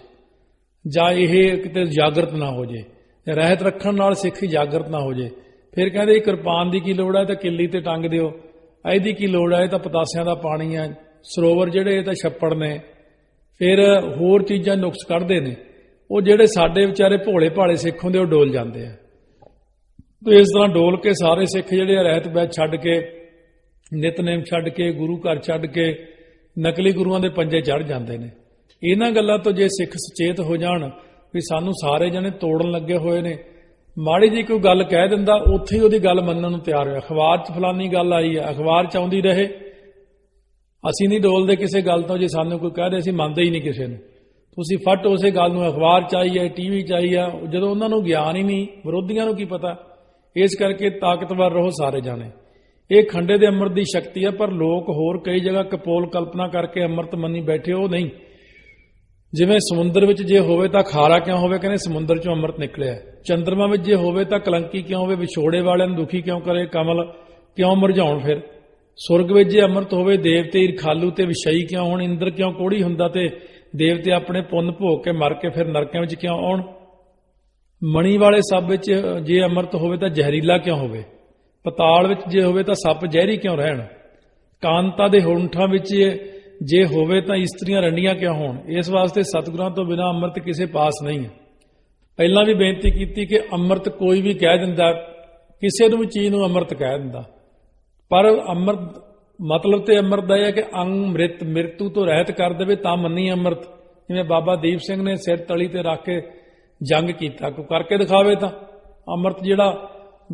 ਜਾਂ ਇਹ ਕਿਤੇ ਜਾਗਰਤ ਨਾ ਹੋ ਜੇ, ਰਹਿਤ ਰੱਖਣ ਨਾਲ ਸਿੱਖ ਜਾਗਰਤ ਨਾ ਹੋ ਜੇ। ਫਿਰ ਕਹਿੰਦੇ ਕਿਰਪਾਨ ਦੀ ਕੀ ਲੋੜ ਹੈ, ਤਾਂ ਕਿੱਲੀ ਤੇ ਟੰਗ ਦਿਓ। ਇਹਦੀ ਕੀ ਲੋੜ ਹੈ, ਇਹ ਤਾਂ ਪਤਾਸਿਆਂ ਦਾ ਪਾਣੀ ਹੈ। ਸਰੋਵਰ ਜਿਹੜੇ ਇਹ ਤਾਂ ਛੱਪੜ ਨੇ। ਫਿਰ ਹੋਰ ਚੀਜ਼ਾਂ ਨੁਕਸ ਕੱਢਦੇ ਨੇ। ਉਹ ਜਿਹੜੇ ਸਾਡੇ ਵਿਚਾਰੇ ਭੋਲੇ ਭਾਲੇ ਸਿੱਖ ਹੁੰਦੇ ਉਹ ਡੋਲ ਜਾਂਦੇ ਆ। ਤੇ ਇਸ ਤਰ੍ਹਾਂ ਡੋਲ ਕੇ ਸਾਰੇ ਸਿੱਖ ਜਿਹੜੇ ਰਹਿਤ ਬੈਠ ਛੱਡ ਕੇ, ਨਿਤਨੇਮ ਛੱਡ ਕੇ, ਗੁਰੂ ਘਰ ਛੱਡ ਕੇ ਨਕਲੀ ਗੁਰੂਆਂ ਦੇ ਪੰਜੇ ਚੜ੍ਹ ਜਾਂਦੇ ਨੇ। ਇਹਨਾਂ ਗੱਲਾਂ ਤੋਂ ਜੇ ਸਿੱਖ ਸੁਚੇਤ ਹੋ ਜਾਣ ਵੀ ਸਾਨੂੰ ਸਾਰੇ ਜਣੇ ਤੋੜਨ ਲੱਗੇ ਹੋਏ ਨੇ, ਮਾੜੀ ਜੀ ਕੋਈ ਗੱਲ ਕਹਿ ਦਿੰਦਾ ਉੱਥੇ ਹੀ ਉਹਦੀ ਗੱਲ ਮੰਨਣ ਨੂੰ ਤਿਆਰ ਹੋਇਆ। ਅਖਬਾਰ 'ਚ ਫਲਾਨੀ ਗੱਲ ਆਈ ਹੈ, ਅਖਬਾਰ 'ਚ ਆਉਂਦੀ ਰਹੇ, ਅਸੀਂ ਨਹੀਂ ਡੋਲਦੇ ਕਿਸੇ ਗੱਲ ਤੋਂ। ਜੇ ਸਾਨੂੰ ਕੋਈ ਕਹਿ ਦੇ ਅਸੀਂ ਮੰਨਦੇ ਹੀ ਨਹੀਂ ਕਿਸੇ ਨੂੰ। ਤੁਸੀਂ ਫੱਟ ਉਸੇ ਗੱਲ ਨੂੰ, ਅਖਬਾਰ 'ਚ ਆਈ ਹੈ, TV 'ਚ ਆਈ ਹੈ, ਜਦੋਂ ਉਹਨਾਂ ਨੂੰ ਗਿਆਨ ਹੀ ਨਹੀਂ, ਵਿਰੋਧੀਆਂ ਨੂੰ ਕੀ ਪਤਾ। ਇਸ ਕਰਕੇ ਤਾਕਤਵਰ ਰਹੋ ਸਾਰੇ ਜਾਣੇ। ਇਹ ਖੰਡੇ ਦੇ ਅੰਮ੍ਰਿਤ ਦੀ ਸ਼ਕਤੀ ਹੈ। ਪਰ ਲੋਕ ਹੋਰ ਕਈ ਜਗ੍ਹਾ ਕਪੋਲ ਕਲਪਨਾ ਕਰਕੇ ਅੰਮ੍ਰਿਤ ਮੰਨੀ ਬੈਠੇ, ਉਹ ਨਹੀਂ। ਜਿਵੇਂ ਸਮੁੰਦਰ ਵਿੱਚ ਜੇ ਹੋਵੇ ਤਾਂ ਖਾਰਾ ਕਿਉਂ ਹੋਵੇ, ਕਹਿੰਦੇ ਸਮੁੰਦਰ 'ਚੋਂ ਅੰਮ੍ਰਿਤ ਨਿਕਲਿਆ। ਚੰਦਰਮਾ ਵਿੱਚ ਜੇ ਹੋਵੇ ਤਾਂ ਕਲੰਕੀ ਕਿਉਂ ਹੋਵੇ, ਵਿਛੋੜੇ ਵਾਲਿਆਂ ਨੂੰ ਦੁਖੀ ਕਿਉਂ ਕਰੇ, ਕਮਲ ਕਿਉਂ ਮੁਰਝਾਉਣ। ਫਿਰ ਸੁਰਗ ਵਿੱਚ ਜੇ ਅੰਮ੍ਰਿਤ ਹੋਵੇ, ਦੇਵਤੇ ਈਰਖਾਲੂ ਤੇ ਵਿਸ਼ਈ ਕਿਉਂ ਹੋਣ, ਇੰਦਰ ਕਿਉਂ ਕੋੜੀ ਹੁੰਦਾ ਤੇ ਦੇਵਤੇ ਆਪਣੇ ਪੁੰਨ ਭੋਗ ਕੇ ਮਰ ਕੇ ਫਿਰ ਨਰਕਾਂ ਵਿੱਚ ਕਿਉਂ ਆਉਣ। ਮਣੀ ਵਾਲੇ ਸੱਪ ਵਿੱਚ ਜੇ ਅੰਮ੍ਰਿਤ ਹੋਵੇ ਤਾਂ ਜ਼ਹਿਰੀਲਾ ਕਿਉਂ ਹੋਵੇ, ਪਤਾਲ ਵਿੱਚ ਜੇ ਹੋਵੇ ਤਾਂ ਸੱਪ ਜ਼ਹਿਰੀ ਕਿਉਂ ਰਹਿਣ, ਕਾਂਤਾ ਦੇ ਹੋਂਠਾਂ ਵਿੱਚ ਜੇ ਹੋਵੇ ਤਾਂ ਇਸਤਰੀਆਂ ਰੰਡੀਆਂ ਕਿਉਂ ਹੋਣ। ਇਸ ਵਾਸਤੇ ਸਤਿਗੁਰਾਂ ਤੋਂ ਬਿਨਾਂ ਅੰਮ੍ਰਿਤ ਕਿਸੇ ਪਾਸ ਨਹੀਂ ਹੈ। ਪਹਿਲਾਂ ਵੀ ਬੇਨਤੀ ਕੀਤੀ ਕਿ ਅੰਮ੍ਰਿਤ ਕੋਈ ਵੀ ਕਹਿ ਦਿੰਦਾ, ਕਿਸੇ ਨੂੰ ਵੀ ਚੀਜ਼ ਨੂੰ ਅੰਮ੍ਰਿਤ ਕਹਿ ਦਿੰਦਾ, ਪਰ ਅੰਮ੍ਰਿਤ ਮਤਲਬ ਤੇ ਅੰਮ੍ਰਿਤ ਦਾ ਇਹ ਹੈ ਕਿ ਅੰਮ੍ਰਿਤ ਮ੍ਰਿਤੂ ਤੋਂ ਰਹਿਤ ਕਰ ਦੇਵੇ ਤਾਂ ਮੰਨੀ ਅੰਮ੍ਰਿਤ। ਜਿਵੇਂ ਬਾਬਾ ਦੀਪ ਸਿੰਘ ਨੇ ਸਿਰ ਤਲੀ ਤੇ ਰੱਖ ਕੇ ਜੰਗ ਕੀਤਾ, ਕੋਈ ਕਰਕੇ ਦਿਖਾਵੇ ਤਾਂ ਅੰਮ੍ਰਿਤ। ਜਿਹੜਾ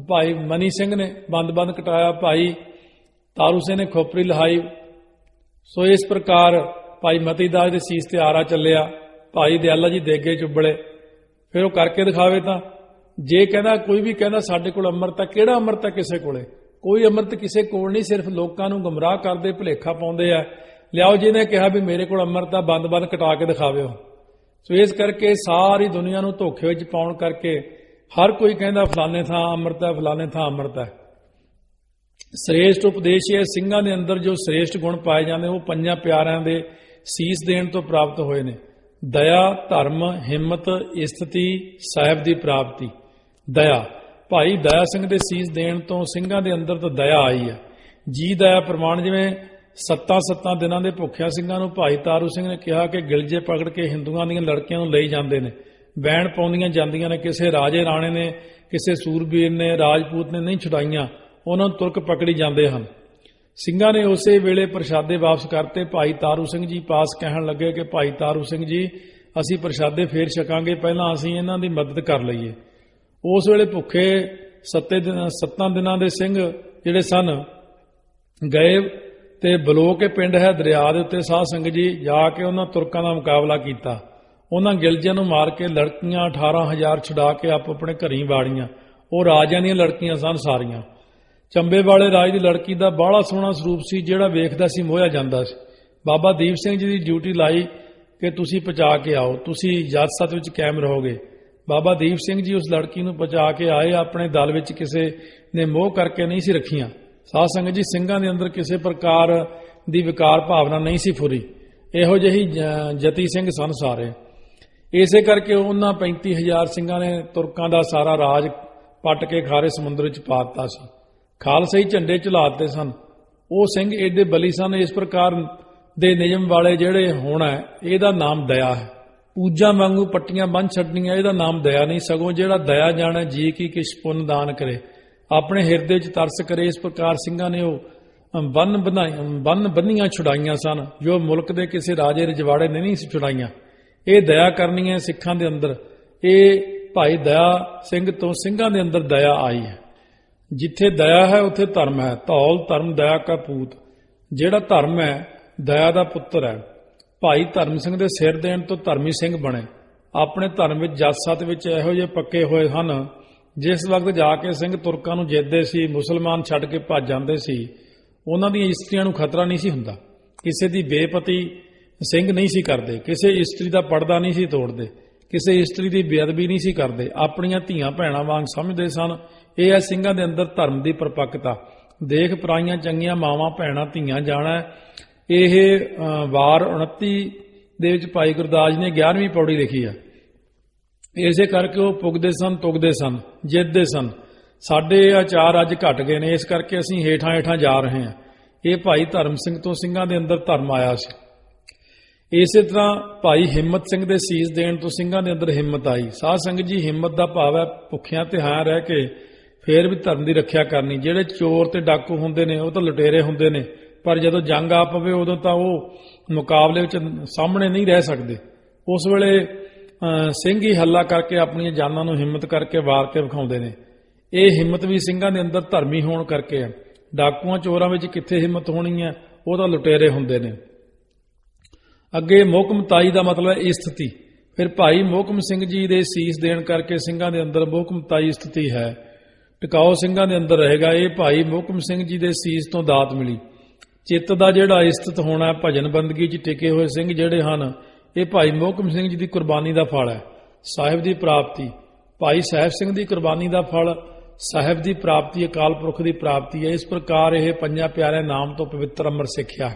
ਭਾਈ ਮਨੀ ਸਿੰਘ ਨੇ ਬੰਦ ਕਟਾਇਆ, ਭਾਈ ਤਾਰੂ ਸਿੰਘ ਨੇ ਖੋਪਰੀ ਲਹਾਈ। ਸੋ ਇਸ ਪ੍ਰਕਾਰ ਭਾਈ ਮਤੀ ਦਾਸ ਦੇ ਸੀਸ ਤੇ ਆਰਾ ਚੱਲਿਆ, ਭਾਈ ਦਿਆਲਾ ਜੀ ਦੇਗੇ ਚੁੱਬੜੇ। ਫਿਰ ਉਹ ਕਰਕੇ ਦਿਖਾਵੇ ਤਾਂ। ਜੇ ਕਹਿੰਦਾ ਕੋਈ ਵੀ ਕਹਿੰਦਾ ਸਾਡੇ ਕੋਲ ਅੰਮ੍ਰਿਤ ਹੈ, ਕਿਹੜਾ ਅੰਮ੍ਰਿਤ ਹੈ ਕਿਸੇ ਕੋਲੇ? ਕੋਈ ਅੰਮ੍ਰਿਤ ਕਿਸੇ ਕੋਲ ਨਹੀਂ। ਸਿਰਫ ਲੋਕਾਂ ਨੂੰ ਗੁੰਮਰਾਹ ਕਰਦੇ, ਭੁਲੇਖਾ ਪਾਉਂਦੇ ਆ। ਲਿਆਓ ਜਿਹਨੇ ਕਿਹਾ ਵੀ ਮੇਰੇ ਕੋਲ ਅੰਮ੍ਰਿਤ ਆ, ਬੰਦ ਕਟਾ ਕੇ ਦਿਖਾਵੇ। ਸੋ ਇਸ ਕਰਕੇ ਸਾਰੀ ਦੁਨੀਆ ਨੂੰ ਧੋਖੇ ਵਿੱਚ ਪਾਉਣ ਕਰਕੇ ਹਰ ਕੋਈ ਕਹਿੰਦਾ ਫਲਾਣੇ ਥਾਂ ਅੰਮ੍ਰਿਤ ਹੈ, ਫਲਾਣੇ ਥਾਂ ਅੰਮ੍ਰਿਤ ਹੈ। ਸ੍ਰੇਸ਼ਟ ਉਪਦੇਸ਼ ਇਹ ਸਿੰਘਾਂ ਦੇ ਅੰਦਰ ਜੋ ਸ੍ਰੇਸ਼ਟ ਗੁਣ ਪਾਏ ਜਾਂਦੇ ਉਹ ਪੰਜਾਂ ਪਿਆਰਿਆਂ ਦੇ ਸੀਸ ਦੇਣ ਤੋਂ ਪ੍ਰਾਪਤ ਹੋਏ ਨੇ। ਦਇਆ, ਧਰਮ, ਹਿੰਮਤ, ਇਸਤਤੀ, ਸਾਹਿਬ ਦੀ ਪ੍ਰਾਪਤੀ। ਦਇਆ, ਭਾਈ ਦਇਆ ਸਿੰਘ ਦੇ ਸੀਸ ਦੇਣ ਤੋਂ ਸਿੰਘਾਂ ਦੇ ਅੰਦਰ ਤਾਂ ਦਇਆ ਆਈ ਹੈ। ਜੀ ਦਇਆ ਪ੍ਰਮਾਣ। ਜਿਵੇਂ 7 ਦਿਨਾਂ ਦੇ ਭੁੱਖਿਆ ਸਿੰਘਾਂ ਨੂੰ ਭਾਈ ਤਾਰੂ ਸਿੰਘ ਨੇ ਕਿਹਾ ਕਿ ਗਿਲਜੇ ਪਕੜ ਕੇ ਹਿੰਦੂਆਂ ਦੀਆਂ ਲੜਕੀਆਂ ਨੂੰ ਲਈ ਜਾਂਦੇ ਨੇ, ਬੈਣ ਪਾਉਂਦੀਆਂ ਜਾਂਦੀਆਂ ਨੇ। ਕਿਸੇ ਰਾਜੇ ਰਾਣੇ ਨੇ, ਕਿਸੇ ਸੂਰਬੀਰ ਨੇ, ਰਾਜਪੂਤ ਨੇ ਨਹੀਂ ਛੁਡਾਈਆਂ, ਉਹਨਾਂ ਨੂੰ ਤੁਰਕ ਪਕੜੀ ਜਾਂਦੇ ਹਨ। ਸਿੰਘਾਂ ਨੇ ਉਸੇ ਵੇਲੇ ਪ੍ਰਸ਼ਾਦੇ ਵਾਪਸ ਕਰਤੇ। ਭਾਈ ਤਾਰੂ ਸਿੰਘ ਜੀ ਪਾਸ ਕਹਿਣ ਲੱਗੇ ਕਿ ਭਾਈ ਤਾਰੂ ਸਿੰਘ ਜੀ, ਅਸੀਂ ਪ੍ਰਸ਼ਾਦੇ ਫੇਰ ਛਕਾਂਗੇ, ਪਹਿਲਾਂ ਅਸੀਂ ਇਹਨਾਂ ਦੀ ਮਦਦ ਕਰ ਲਈਏ। ਉਸ ਵੇਲੇ ਭੁੱਖੇ 7 ਦਿਨਾਂ ਦੇ ਸਿੰਘ ਜਿਹੜੇ ਸਨ ਗਏ ਤੇ ਬਲੋ ਕੇ ਪਿੰਡ ਹੈ ਦਰਿਆ ਦੇ ਉੱਤੇ, ਸਾਧ ਸੰਗਤ ਜੀ ਜਾ ਕੇ ਉਹਨਾਂ ਤੁਰਕਾਂ ਦਾ ਮੁਕਾਬਲਾ ਕੀਤਾ। ਉਹਨਾਂ ਗਿਲਜਿਆਂ ਨੂੰ ਮਾਰ ਕੇ ਲੜਕੀਆਂ 18,000 ਛੁਡਾ ਕੇ ਆਪ ਆਪਣੇ ਘਰੀਂ ਵਾੜੀਆਂ। ਉਹ ਰਾਜਿਆਂ ਦੀਆਂ ਲੜਕੀਆਂ ਸਨ ਸਾਰੀਆਂ। ਚੰਬੇ ਵਾਲੇ ਰਾਜ ਦੀ ਲੜਕੀ ਦਾ ਬਾਹਲਾ ਸੋਹਣਾ ਸਰੂਪ ਸੀ, ਜਿਹੜਾ ਵੇਖਦਾ ਸੀ ਮੋਹਿਆ ਜਾਂਦਾ ਸੀ। ਬਾਬਾ ਦੀਪ ਸਿੰਘ ਜੀ ਦੀ ਡਿਊਟੀ ਲਾਈ ਕਿ ਤੁਸੀਂ ਪਹੁੰਚਾ ਕੇ ਆਓ, ਤੁਸੀਂ ਜੱਜ ਸੱਤ ਵਿੱਚ ਕਾਇਮ ਰਹੋਗੇ। ਬਾਬਾ ਦੀਪ ਸਿੰਘ ਜੀ ਉਸ ਲੜਕੀ ਨੂੰ ਪਹੁੰਚਾ ਕੇ ਆਏ। ਆਪਣੇ ਦਲ ਵਿੱਚ ਕਿਸੇ ਨੇ ਮੋਹ ਕਰਕੇ ਨਹੀਂ ਸੀ ਰੱਖੀਆਂ। ਸਾਧ ਸੰਗਤ ਜੀ, ਸਿੰਘਾਂ ਦੇ ਅੰਦਰ ਕਿਸੇ ਪ੍ਰਕਾਰ ਦੀ ਵਿਕਾਰ ਭਾਵਨਾ ਨਹੀਂ ਸੀ ਫੁਰੀ। ਇਹੋ ਜਿਹੀ ਜਤੀ ਸਿੰਘ ਸਨ ਸਾਰੇ। ਇਸੇ ਕਰਕੇ ਉਹਨਾਂ 35,000 ਸਿੰਘਾਂ ਨੇ ਤੁਰਕਾਂ ਦਾ ਸਾਰਾ ਰਾਜ ਪੱਟ ਕੇ ਖਾਰੇ ਸਮੁੰਦਰ ਵਿੱਚ ਪਾ ਦਿੱਤਾ ਸੀ। ਖਾਲਸਾਈ ਝੰਡੇ ਝੁਲਾ ਦਿੱਤੇ ਸਨ। ਉਹ ਸਿੰਘ ਏਡੇ ਬਲੀ ਸਨ। ਇਸ ਪ੍ਰਕਾਰ ਦੇ ਨਿਯਮ ਵਾਲੇ ਜਿਹੜੇ ਹੋਣਾ, ਇਹਦਾ ਨਾਮ ਦਇਆ ਹੈ। ਪੂਜਾ ਵਾਂਗੂ ਪੱਟੀਆਂ ਬੰਨ੍ਹ ਛੱਡਣੀਆਂ, ਇਹਦਾ ਨਾਮ ਦਇਆ ਨਹੀਂ। ਸਗੋਂ ਜਿਹੜਾ ਦਇਆ ਜਾਣੇ ਜੀ ਕੀ ਕਿਛ ਪੁੰਨ ਦਾਨ ਕਰੇ, ਆਪਣੇ ਹਿਰਦੇ 'ਚ ਤਰਸ ਕਰੇ। ਇਸ ਪ੍ਰਕਾਰ ਸਿੰਘਾਂ ਨੇ ਉਹ ਬੰਨੀਆਂ ਛੁਡਾਈਆਂ ਸਨ, ਜੋ ਮੁਲਕ ਦੇ ਕਿਸੇ ਰਾਜੇ ਰਜਵਾੜੇ ਨੇ ਨਹੀਂ ਸੀ ਛੁਡਾਈਆਂ। ਇਹ ਦਇਆ ਕਰਨੀ ਹੈ ਸਿੱਖਾਂ ਦੇ ਅੰਦਰ। ਇਹ ਭਾਈ ਦਇਆ ਸਿੰਘ ਤੋਂ ਸਿੰਘਾਂ ਦੇ ਅੰਦਰ ਦਇਆ ਆਈ ਹੈ। ਜਿੱਥੇ ਦਇਆ ਹੈ ਉੱਥੇ ਧਰਮ ਹੈ। ਧੌਲ ਧਰਮ ਦਇਆ ਕਾ ਪੂਤ। ਜਿਹੜਾ ਧਰਮ ਹੈ ਦਇਆ ਦਾ ਪੁੱਤਰ ਹੈ। ਭਾਈ ਧਰਮ ਸਿੰਘ ਦੇ ਸਿਰ ਦੇਣ ਤੋਂ ਧਰਮੀ ਸਿੰਘ ਬਣੇ। ਆਪਣੇ ਧਰਮ ਵਿੱਚ ਜੱਜ ਸੱਤ ਵਿੱਚ ਇਹੋ ਜਿਹੇ ਪੱਕੇ ਹੋਏ ਹਨ, ਜਿਸ ਵਕਤ ਜਾ ਕੇ ਸਿੰਘ ਤੁਰਕਾਂ ਨੂੰ ਜਿੱਤਦੇ ਸੀ, ਮੁਸਲਮਾਨ ਛੱਡ ਕੇ ਭੱਜ ਜਾਂਦੇ ਸੀ, ਉਹਨਾਂ ਦੀਆਂ ਇਸਤਰੀਆਂ ਨੂੰ ਖਤਰਾ ਨਹੀਂ ਸੀ ਹੁੰਦਾ। ਕਿਸੇ ਦੀ ਬੇਪਤੀ ਸਿੰਘ ਨਹੀਂ ਸੀ ਕਰਦੇ, ਕਿਸੇ ਇਸਤਰੀ ਦਾ ਪਰਦਾ ਨਹੀਂ ਸੀ ਤੋੜਦੇ, ਕਿਸੇ ਇਸਤਰੀ ਦੀ ਬੇਅਦਬੀ ਨਹੀਂ ਸੀ ਕਰਦੇ। ਆਪਣੀਆਂ ਧੀਆਂ ਭੈਣਾਂ ਵਾਂਗ ਸਮਝਦੇ ਸਨ। ਇਹ ਹੈ ਸਿੰਘਾਂ ਦੇ ਅੰਦਰ ਧਰਮ ਦੀ ਪਰਪੱਕਤਾ। ਦੇਖ ਪਰਾਈਆਂ ਚੰਗੀਆਂ ਮਾਵਾਂ ਭੈਣਾਂ ਧੀਆਂ ਜਾਣਾ। ਇਹ ਵਾਰ 29 ਦੇ ਵਿੱਚ ਭਾਈ ਗੁਰਦਾਸ ਜੀ ਨੇ 11ਵੀਂ ਪੌੜੀ ਲਿਖੀ ਹੈ। ਇਸੇ ਕਰਕੇ ਉਹ ਪੁੱਗਦੇ ਸਨ, ਤੁਗਦੇ ਸਨ, ਜਿੱਤਦੇ ਸਨ। ਸਾਡੇ ਆਚਾਰ ਅੱਜ ਘਟ ਗਏ ਨੇ, ਇਸ ਕਰਕੇ ਅਸੀਂ ਹੇਠਾਂ ਹੇਠਾਂ ਜਾ ਰਹੇ ਹਾਂ। ਇਹ ਭਾਈ ਧਰਮ ਸਿੰਘ ਤੋਂ ਸਿੰਘਾਂ ਦੇ ਅੰਦਰ ਧਰਮ ਆਇਆ ਸੀ। ਇਸੇ ਤਰ੍ਹਾਂ ਭਾਈ ਹਿੰਮਤ ਸਿੰਘ ਦੇ ਸੀਸ ਦੇਣ ਤੋਂ ਸਿੰਘਾਂ ਦੇ ਅੰਦਰ ਹਿੰਮਤ ਆਈ। ਸਾਧ ਸੰਗਤ ਜੀ, ਹਿੰਮਤ ਦਾ ਭਾਵ ਹੈ ਭੁੱਖਿਆਂ ਤੇ ਹਾਂ ਰਹਿ ਕੇ ਫੇਰ ਵੀ ਧਰਮ ਦੀ ਰੱਖਿਆ ਕਰਨੀ। ਜਿਹੜੇ ਚੋਰ ਤੇ ਡਾਕੂ ਹੁੰਦੇ ਨੇ ਉਹ ਤਾਂ ਲੁਟੇਰੇ ਹੁੰਦੇ ਨੇ, ਪਰ ਜਦੋਂ ਜੰਗ ਆ ਪਵੇ ਉਦੋਂ ਤਾਂ ਉਹ ਮੁਕਾਬਲੇ ਵਿੱਚ ਸਾਹਮਣੇ ਨਹੀਂ ਰਹਿ ਸਕਦੇ। ਉਸ ਵੇਲੇ ਸਿੰਘ ਹੀ ਹੱਲਾ ਕਰਕੇ ਆਪਣੀਆਂ ਜਾਨਾਂ ਨੂੰ ਹਿੰਮਤ ਕਰਕੇ ਵਾਰ ਕੇ ਵਿਖਾਉਂਦੇ ਨੇ। ਇਹ ਹਿੰਮਤ ਵੀ ਸਿੰਘਾਂ ਦੇ ਅੰਦਰ ਧਰਮੀ ਹੋਣ ਕਰਕੇ ਹੈ। ਡਾਕੂਆਂ ਚੋਰਾਂ ਵਿੱਚ ਕਿੱਥੇ ਹਿੰਮਤ ਹੋਣੀ ਹੈ, ਉਹ ਤਾਂ ਲੁਟੇਰੇ ਹੁੰਦੇ ਨੇ। ਅੱਗੇ ਮੋਹਕਮਤਾਈ ਦਾ ਮਤਲਬ ਹੈ ਇਸਤਤੀ। ਫਿਰ ਭਾਈ ਮੋਹਕਮ ਸਿੰਘ ਜੀ ਦੇ ਸੀਸ ਦੇਣ ਕਰਕੇ ਸਿੰਘਾਂ ਦੇ ਅੰਦਰ ਮੋਹਕਮਤਾਈ ਸਥਿਤੀ ਹੈ। ਟਿਕਾਓ ਸਿੰਘਾਂ ਦੇ ਅੰਦਰ ਰਹੇਗਾ। ਇਹ ਭਾਈ ਮੋਹਕਮ ਸਿੰਘ ਜੀ ਦੇ ਸੀਸ ਤੋਂ ਦਾਤ ਮਿਲੀ। ਚਿੱਤ ਦਾ ਜਿਹੜਾ ਇਸਤਤ ਹੋਣਾ, ਭਜਨ ਬੰਦਗੀ 'ਚ ਟਿਕੇ ਹੋਏ ਸਿੰਘ ਜਿਹੜੇ ਹਨ, ਇਹ ਭਾਈ ਮੋਹਕਮ ਸਿੰਘ ਜੀ ਦੀ ਕੁਰਬਾਨੀ ਦਾ ਫਲ ਹੈ। ਸਾਹਿਬ ਦੀ ਪ੍ਰਾਪਤੀ, ਭਾਈ ਸਾਹਿਬ ਸਿੰਘ ਦੀ ਕੁਰਬਾਨੀ ਦਾ ਫਲ ਸਾਹਿਬ ਦੀ ਪ੍ਰਾਪਤੀ, ਅਕਾਲ ਪੁਰਖ ਦੀ ਪ੍ਰਾਪਤੀ ਹੈ। ਇਸ ਪ੍ਰਕਾਰ ਇਹ ਪੰਜਾਂ ਪਿਆਰਿਆਂ ਨਾਮ ਤੋਂ ਪਵਿੱਤਰ ਅੰਮ੍ਰਿਤ ਸਿੱਖਿਆ।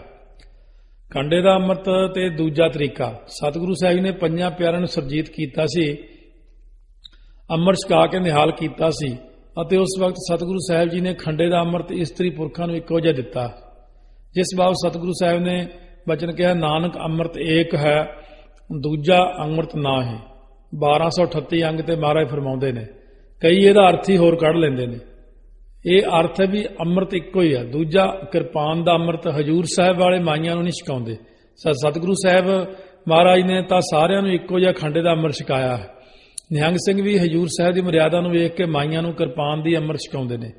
ਖੰਡੇ ਦਾ ਅੰਮ੍ਰਿਤ ਤੇ ਦੂਜਾ ਤਰੀਕਾ। ਸਤਿਗੁਰੂ ਸਾਹਿਬ ਜੀ ਨੇ ਪੰਜਾਂ ਪਿਆਰਿਆਂ ਨੂੰ ਸਰਜੀਤ ਕੀਤਾ ਸੀ, ਅੰਮ੍ਰਿਤ ਛਕਾ ਕੇ ਨਿਹਾਲ ਕੀਤਾ ਸੀ, ਅਤੇ ਉਸ ਵਕਤ ਸਤਿਗੁਰੂ ਸਾਹਿਬ ਜੀ ਨੇ ਖੰਡੇ ਦਾ ਅੰਮ੍ਰਿਤ ਇਸਤਰੀ ਪੁਰਖਾਂ ਨੂੰ ਇੱਕੋ ਜਿਹਾ ਦਿੱਤਾ। ਜਿਸ ਬਾਬ ਸਤਿਗੁਰੂ ਸਾਹਿਬ ਨੇ ਬਚਨ ਕਿਹਾ, ਨਾਨਕ ਅੰਮ੍ਰਿਤ ਏਕ ਹੈ, ਦੂਜਾ ਅੰਮ੍ਰਿਤ ਨਾ ਹੈ। 1238 ਅੰਗ ਤੇ ਮਹਾਰਾਜ ਫਰਮਾਉਂਦੇ ਨੇ। ਕਈ ਇਹਦਾ ਅਰਥ ਹੀ ਹੋਰ ਕੱਢ ਲੈਂਦੇ ਨੇ। ਇਹ ਅਰਥ ਹੈ ਵੀ ਅੰਮ੍ਰਿਤ ਇੱਕੋ ਹੀ ਆ। ਦੂਜਾ ਕਿਰਪਾਨ ਦਾ ਅੰਮ੍ਰਿਤ ਹਜੂਰ ਸਾਹਿਬ ਵਾਲੇ ਮਾਈਆਂ ਨੂੰ ਨਹੀਂ ਛਕਾਉਂਦੇ। ਸਤਿਗੁਰੂ ਸਾਹਿਬ ਮਹਾਰਾਜ ਨੇ ਤਾਂ ਸਾਰਿਆਂ ਨੂੰ ਇੱਕੋ ਜਿਹਾ ਖੰਡੇ ਦਾ ਅੰਮ੍ਰਿਤ ਛਕਾਇਆ ਹੈ। ਨਿਹੰਗ ਸਿੰਘ ਵੀ ਹਜੂਰ ਸਾਹਿਬ ਦੀ ਮਰਿਆਦਾ ਨੂੰ ਵੇਖ ਕੇ ਮਾਈਆਂ ਨੂੰ ਕਿਰਪਾਨ ਦੀ ਅੰਮ੍ਰਿਤ ਛਕਾਉਂਦੇ ਨੇ।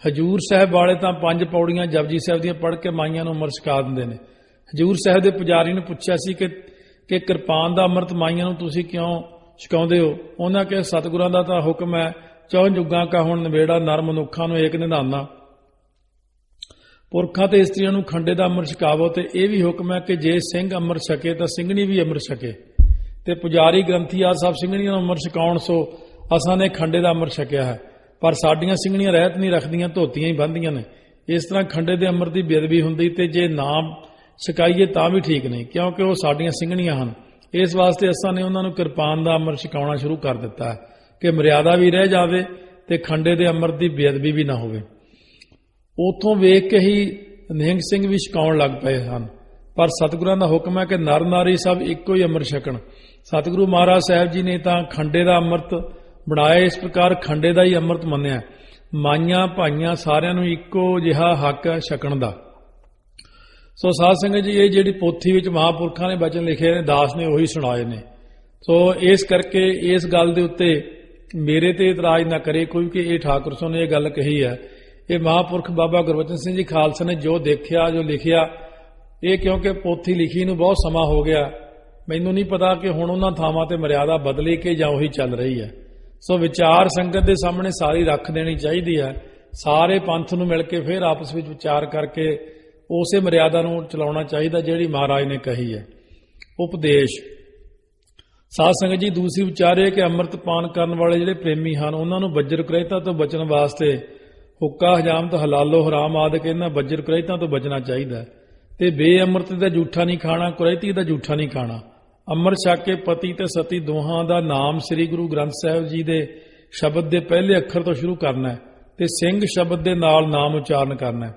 ਹਜੂਰ ਸਾਹਿਬ ਵਾਲੇ ਤਾਂ 5 ਪੌੜੀਆਂ ਜਪਜੀ ਸਾਹਿਬ ਦੀਆਂ ਪੜ੍ਹ ਕੇ ਮਾਈਆਂ ਨੂੰ ਅੰਮ੍ਰਿਤ ਛਕਾ ਦਿੰਦੇ ਨੇ। ਹਜੂਰ ਸਾਹਿਬ ਦੇ ਪੁਜਾਰੀ ਨੂੰ ਪੁੱਛਿਆ ਸੀ ਕਿ ਕਿਰਪਾਨ ਦਾ ਅੰਮ੍ਰਿਤ ਮਾਈਆਂ ਨੂੰ ਤੁਸੀਂ ਕਿਉਂ ਛਕਾਉਂਦੇ ਹੋ? ਉਹਨਾਂ ਕਿਹਾ, ਸਤਿਗੁਰਾਂ ਦਾ ਤਾਂ ਹੁਕਮ ਹੈ, ਚੌਂ ਜੁਗਾਂ ਕਾ ਹੁਣ ਨਵੇੜਾ, ਨਰ ਮਨੁੱਖਾਂ ਨੂੰ ਏਕ ਨਿਧਾਨਾ। ਪੁਰਖਾਂ ਤੇ ਇਸਤਰੀਆਂ ਨੂੰ ਖੰਡੇ ਦਾ ਅੰਮ੍ਰਿਤ ਛਕਾਵੋ। ਤੇ ਇਹ ਵੀ ਹੁਕਮ ਹੈ ਕਿ ਜੇ ਸਿੰਘ ਅੰਮ੍ਰਿਤ ਛਕੇ ਤਾਂ ਸਿੰਘਣੀ ਵੀ ਅੰਮ੍ਰਿਤ ਛਕੇ। ਤੇ ਪੁਜਾਰੀ ਗ੍ਰੰਥੀ ਆ ਸਭ ਸਿੰਘਣੀਆਂ ਨੂੰ ਅੰਮ੍ਰਿਤ ਛਕਾਉਣ, ਸੋ ਅਸਾਂ ਨੇ ਖੰਡੇ ਦਾ ਅੰਮ੍ਰਿਤ ਛਕਿਆ ਹੈ। ਪਰ ਸਾਡੀਆਂ ਸਿੰਘਣੀਆਂ ਰਹਿਤ ਨਹੀਂ ਰੱਖਦੀਆਂ, ਧੋਤੀਆਂ ਹੀ ਬੰਨ੍ਹਦੀਆਂ ਨੇ। ਇਸ ਤਰ੍ਹਾਂ ਖੰਡੇ ਦੇ ਅੰਮ੍ਰਿਤ ਦੀ ਬੇਅਦਬੀ ਹੁੰਦੀ, ਤੇ ਜੇ ਨਾਮ ਛਕਾਈਏ ਤਾਂ ਵੀ ਠੀਕ ਨਹੀਂ, ਕਿਉਂਕਿ ਉਹ ਸਾਡੀਆਂ ਸਿੰਘਣੀਆਂ ਹਨ। ਇਸ ਵਾਸਤੇ ਅਸਾਂ ਨੇ ਉਹਨਾਂ ਨੂੰ ਕਿਰਪਾਨ ਦਾ ਅੰਮ੍ਰਿਤ ਛਕਾਉਣਾ ਸ਼ੁਰੂ ਕਰ ਦਿੱਤਾ ਹੈ ਕਿ ਮਰਿਆਦਾ ਵੀ ਰਹਿ ਜਾਵੇ ਤੇ ਖੰਡੇ ਦੇ ਅੰਮ੍ਰਿਤ ਦੀ ਬੇਅਦਬੀ ਵੀ ਨਾ ਹੋਵੇ। ਉਥੋਂ ਵੇਖ ਕੇ ਹੀ ਨਿਹੰਗ ਸਿੰਘ ਵੀ ਛਕਾਉਣ ਲੱਗ ਪਏ ਹਨ। ਪਰ ਸਤਿਗੁਰਾਂ ਦਾ ਹੁਕਮ ਹੈ ਕਿ ਨਰ ਨਾਰੀ ਸਭ ਇੱਕੋ ਹੀ ਅੰਮ੍ਰਿਤ ਛਕਣ। ਸਤਿਗੁਰੂ ਮਹਾਰਾਜ ਸਾਹਿਬ ਜੀ ਨੇ ਤਾਂ ਖੰਡੇ ਦਾ ਅੰਮ੍ਰਿਤ ਬਣਾਇਆ। ਇਸ ਪ੍ਰਕਾਰ ਖੰਡੇ ਦਾ ਹੀ ਅੰਮ੍ਰਿਤ ਮੰਨਿਆ। ਮਾਈਆਂ ਭਾਈਆਂ ਸਾਰਿਆਂ ਨੂੰ ਇੱਕੋ ਜਿਹਾ ਹੱਕ ਹੈ ਛਕਣ ਦਾ। ਸੋ ਸਾਧ ਸੰਗਤ ਜੀ, ਇਹ ਜਿਹੜੀ ਪੋਥੀ ਵਿੱਚ ਮਹਾਂਪੁਰਖਾਂ ਨੇ ਬਚਨ ਲਿਖੇ ਨੇ, ਦਾਸ ਨੇ ਉਹੀ ਸੁਣਾਏ ਨੇ। ਸੋ ਇਸ ਕਰਕੇ ਇਸ ਗੱਲ ਦੇ ਉੱਤੇ ਮੇਰੇ ਤੇ ਇਤਰਾਜ਼ ਨਾ ਕਰੇ ਕੋਈ ਕਿ ਇਹ ਠਾਕੁਰ ਸੋ ਨੇ ਇਹ ਗੱਲ ਕਹੀ ਹੈ। ਇਹ ਮਹਾਂਪੁਰਖ ਬਾਬਾ ਗੁਰਬਚਨ ਸਿੰਘ ਜੀ ਖਾਲਸਾ ਨੇ ਜੋ ਦੇਖਿਆ, ਜੋ ਲਿਖਿਆ, ਇਹ ਕਿਉਂਕਿ ਪੋਥੀ ਲਿਖੀ ਨੂੰ ਬਹੁਤ ਸਮਾਂ ਹੋ ਗਿਆ। ਮੈਨੂੰ ਨਹੀਂ ਪਤਾ ਕਿ ਹੁਣ ਉਹਨਾਂ ਥਾਵਾਂ ਤੇ ਮਰਿਆਦਾ ਬਦਲੀ ਕਿ ਜਾਂ ਉਹੀ ਚੱਲ ਰਹੀ ਹੈ। ਸੋ ਵਿਚਾਰ ਸੰਗਤ ਦੇ ਸਾਹਮਣੇ ਸਾਰੀ ਰੱਖ ਦੇਣੀ ਚਾਹੀਦੀ ਹੈ। ਸਾਰੇ ਪੰਥ ਨੂੰ ਮਿਲ ਕੇ ਫਿਰ ਆਪਸ ਵਿੱਚ ਵਿਚਾਰ ਕਰਕੇ ਉਸੇ ਮਰਿਆਦਾ ਨੂੰ ਚਲਾਉਣਾ ਚਾਹੀਦਾ ਜਿਹੜੀ ਮਹਾਰਾਜ ਨੇ ਕਹੀ ਹੈ। ਉਪਦੇਸ਼। ਸਾਧ ਸੰਗਤ ਜੀ, ਦੂਸਰੀ ਵਿਚਾਰ ਇਹ ਕਿ ਅੰਮ੍ਰਿਤ ਪਾਨ ਕਰਨ ਵਾਲੇ ਜਿਹੜੇ ਪ੍ਰੇਮੀ ਹਨ, ਉਹਨਾਂ ਨੂੰ ਬੱਜਰ ਕੁਰੈਤਾਂ ਤੋਂ ਬਚਣ ਵਾਸਤੇ ਹੁੱਕਾ ਹਜਾਮ ਤੋਂ ਹਲਾਲੋ ਹਰਾਮ ਆਦਿ ਇਹਨਾਂ ਬੱਜਰ ਕੁਰੈਤਾਂ ਤੋਂ ਬਚਣਾ ਚਾਹੀਦਾ ਹੈ। ਤੇ ਬੇਅਮ੍ਰਿਤ ਦਾ ਝੂਠਾ ਨਹੀਂ ਖਾਣਾ, ਕੁਰੈਤੀ ਦਾ ਝੂਠਾ ਨਹੀਂ ਖਾਣਾ। ਅੰਮ੍ਰਿਤ ਛਕ ਕੇ ਪਤੀ ਤੇ ਸਤੀ ਦੋਹਾਂ ਦਾ ਨਾਮ ਸ੍ਰੀ ਗੁਰੂ ਗ੍ਰੰਥ ਸਾਹਿਬ ਜੀ ਦੇ ਸ਼ਬਦ ਦੇ ਪਹਿਲੇ ਅੱਖਰ ਤੋਂ ਸ਼ੁਰੂ ਕਰਨਾ ਹੈ ਤੇ ਸਿੰਘ ਸ਼ਬਦ ਦੇ ਨਾਲ ਨਾਮ ਉਚਾਰਨ ਕਰਨਾ ਹੈ।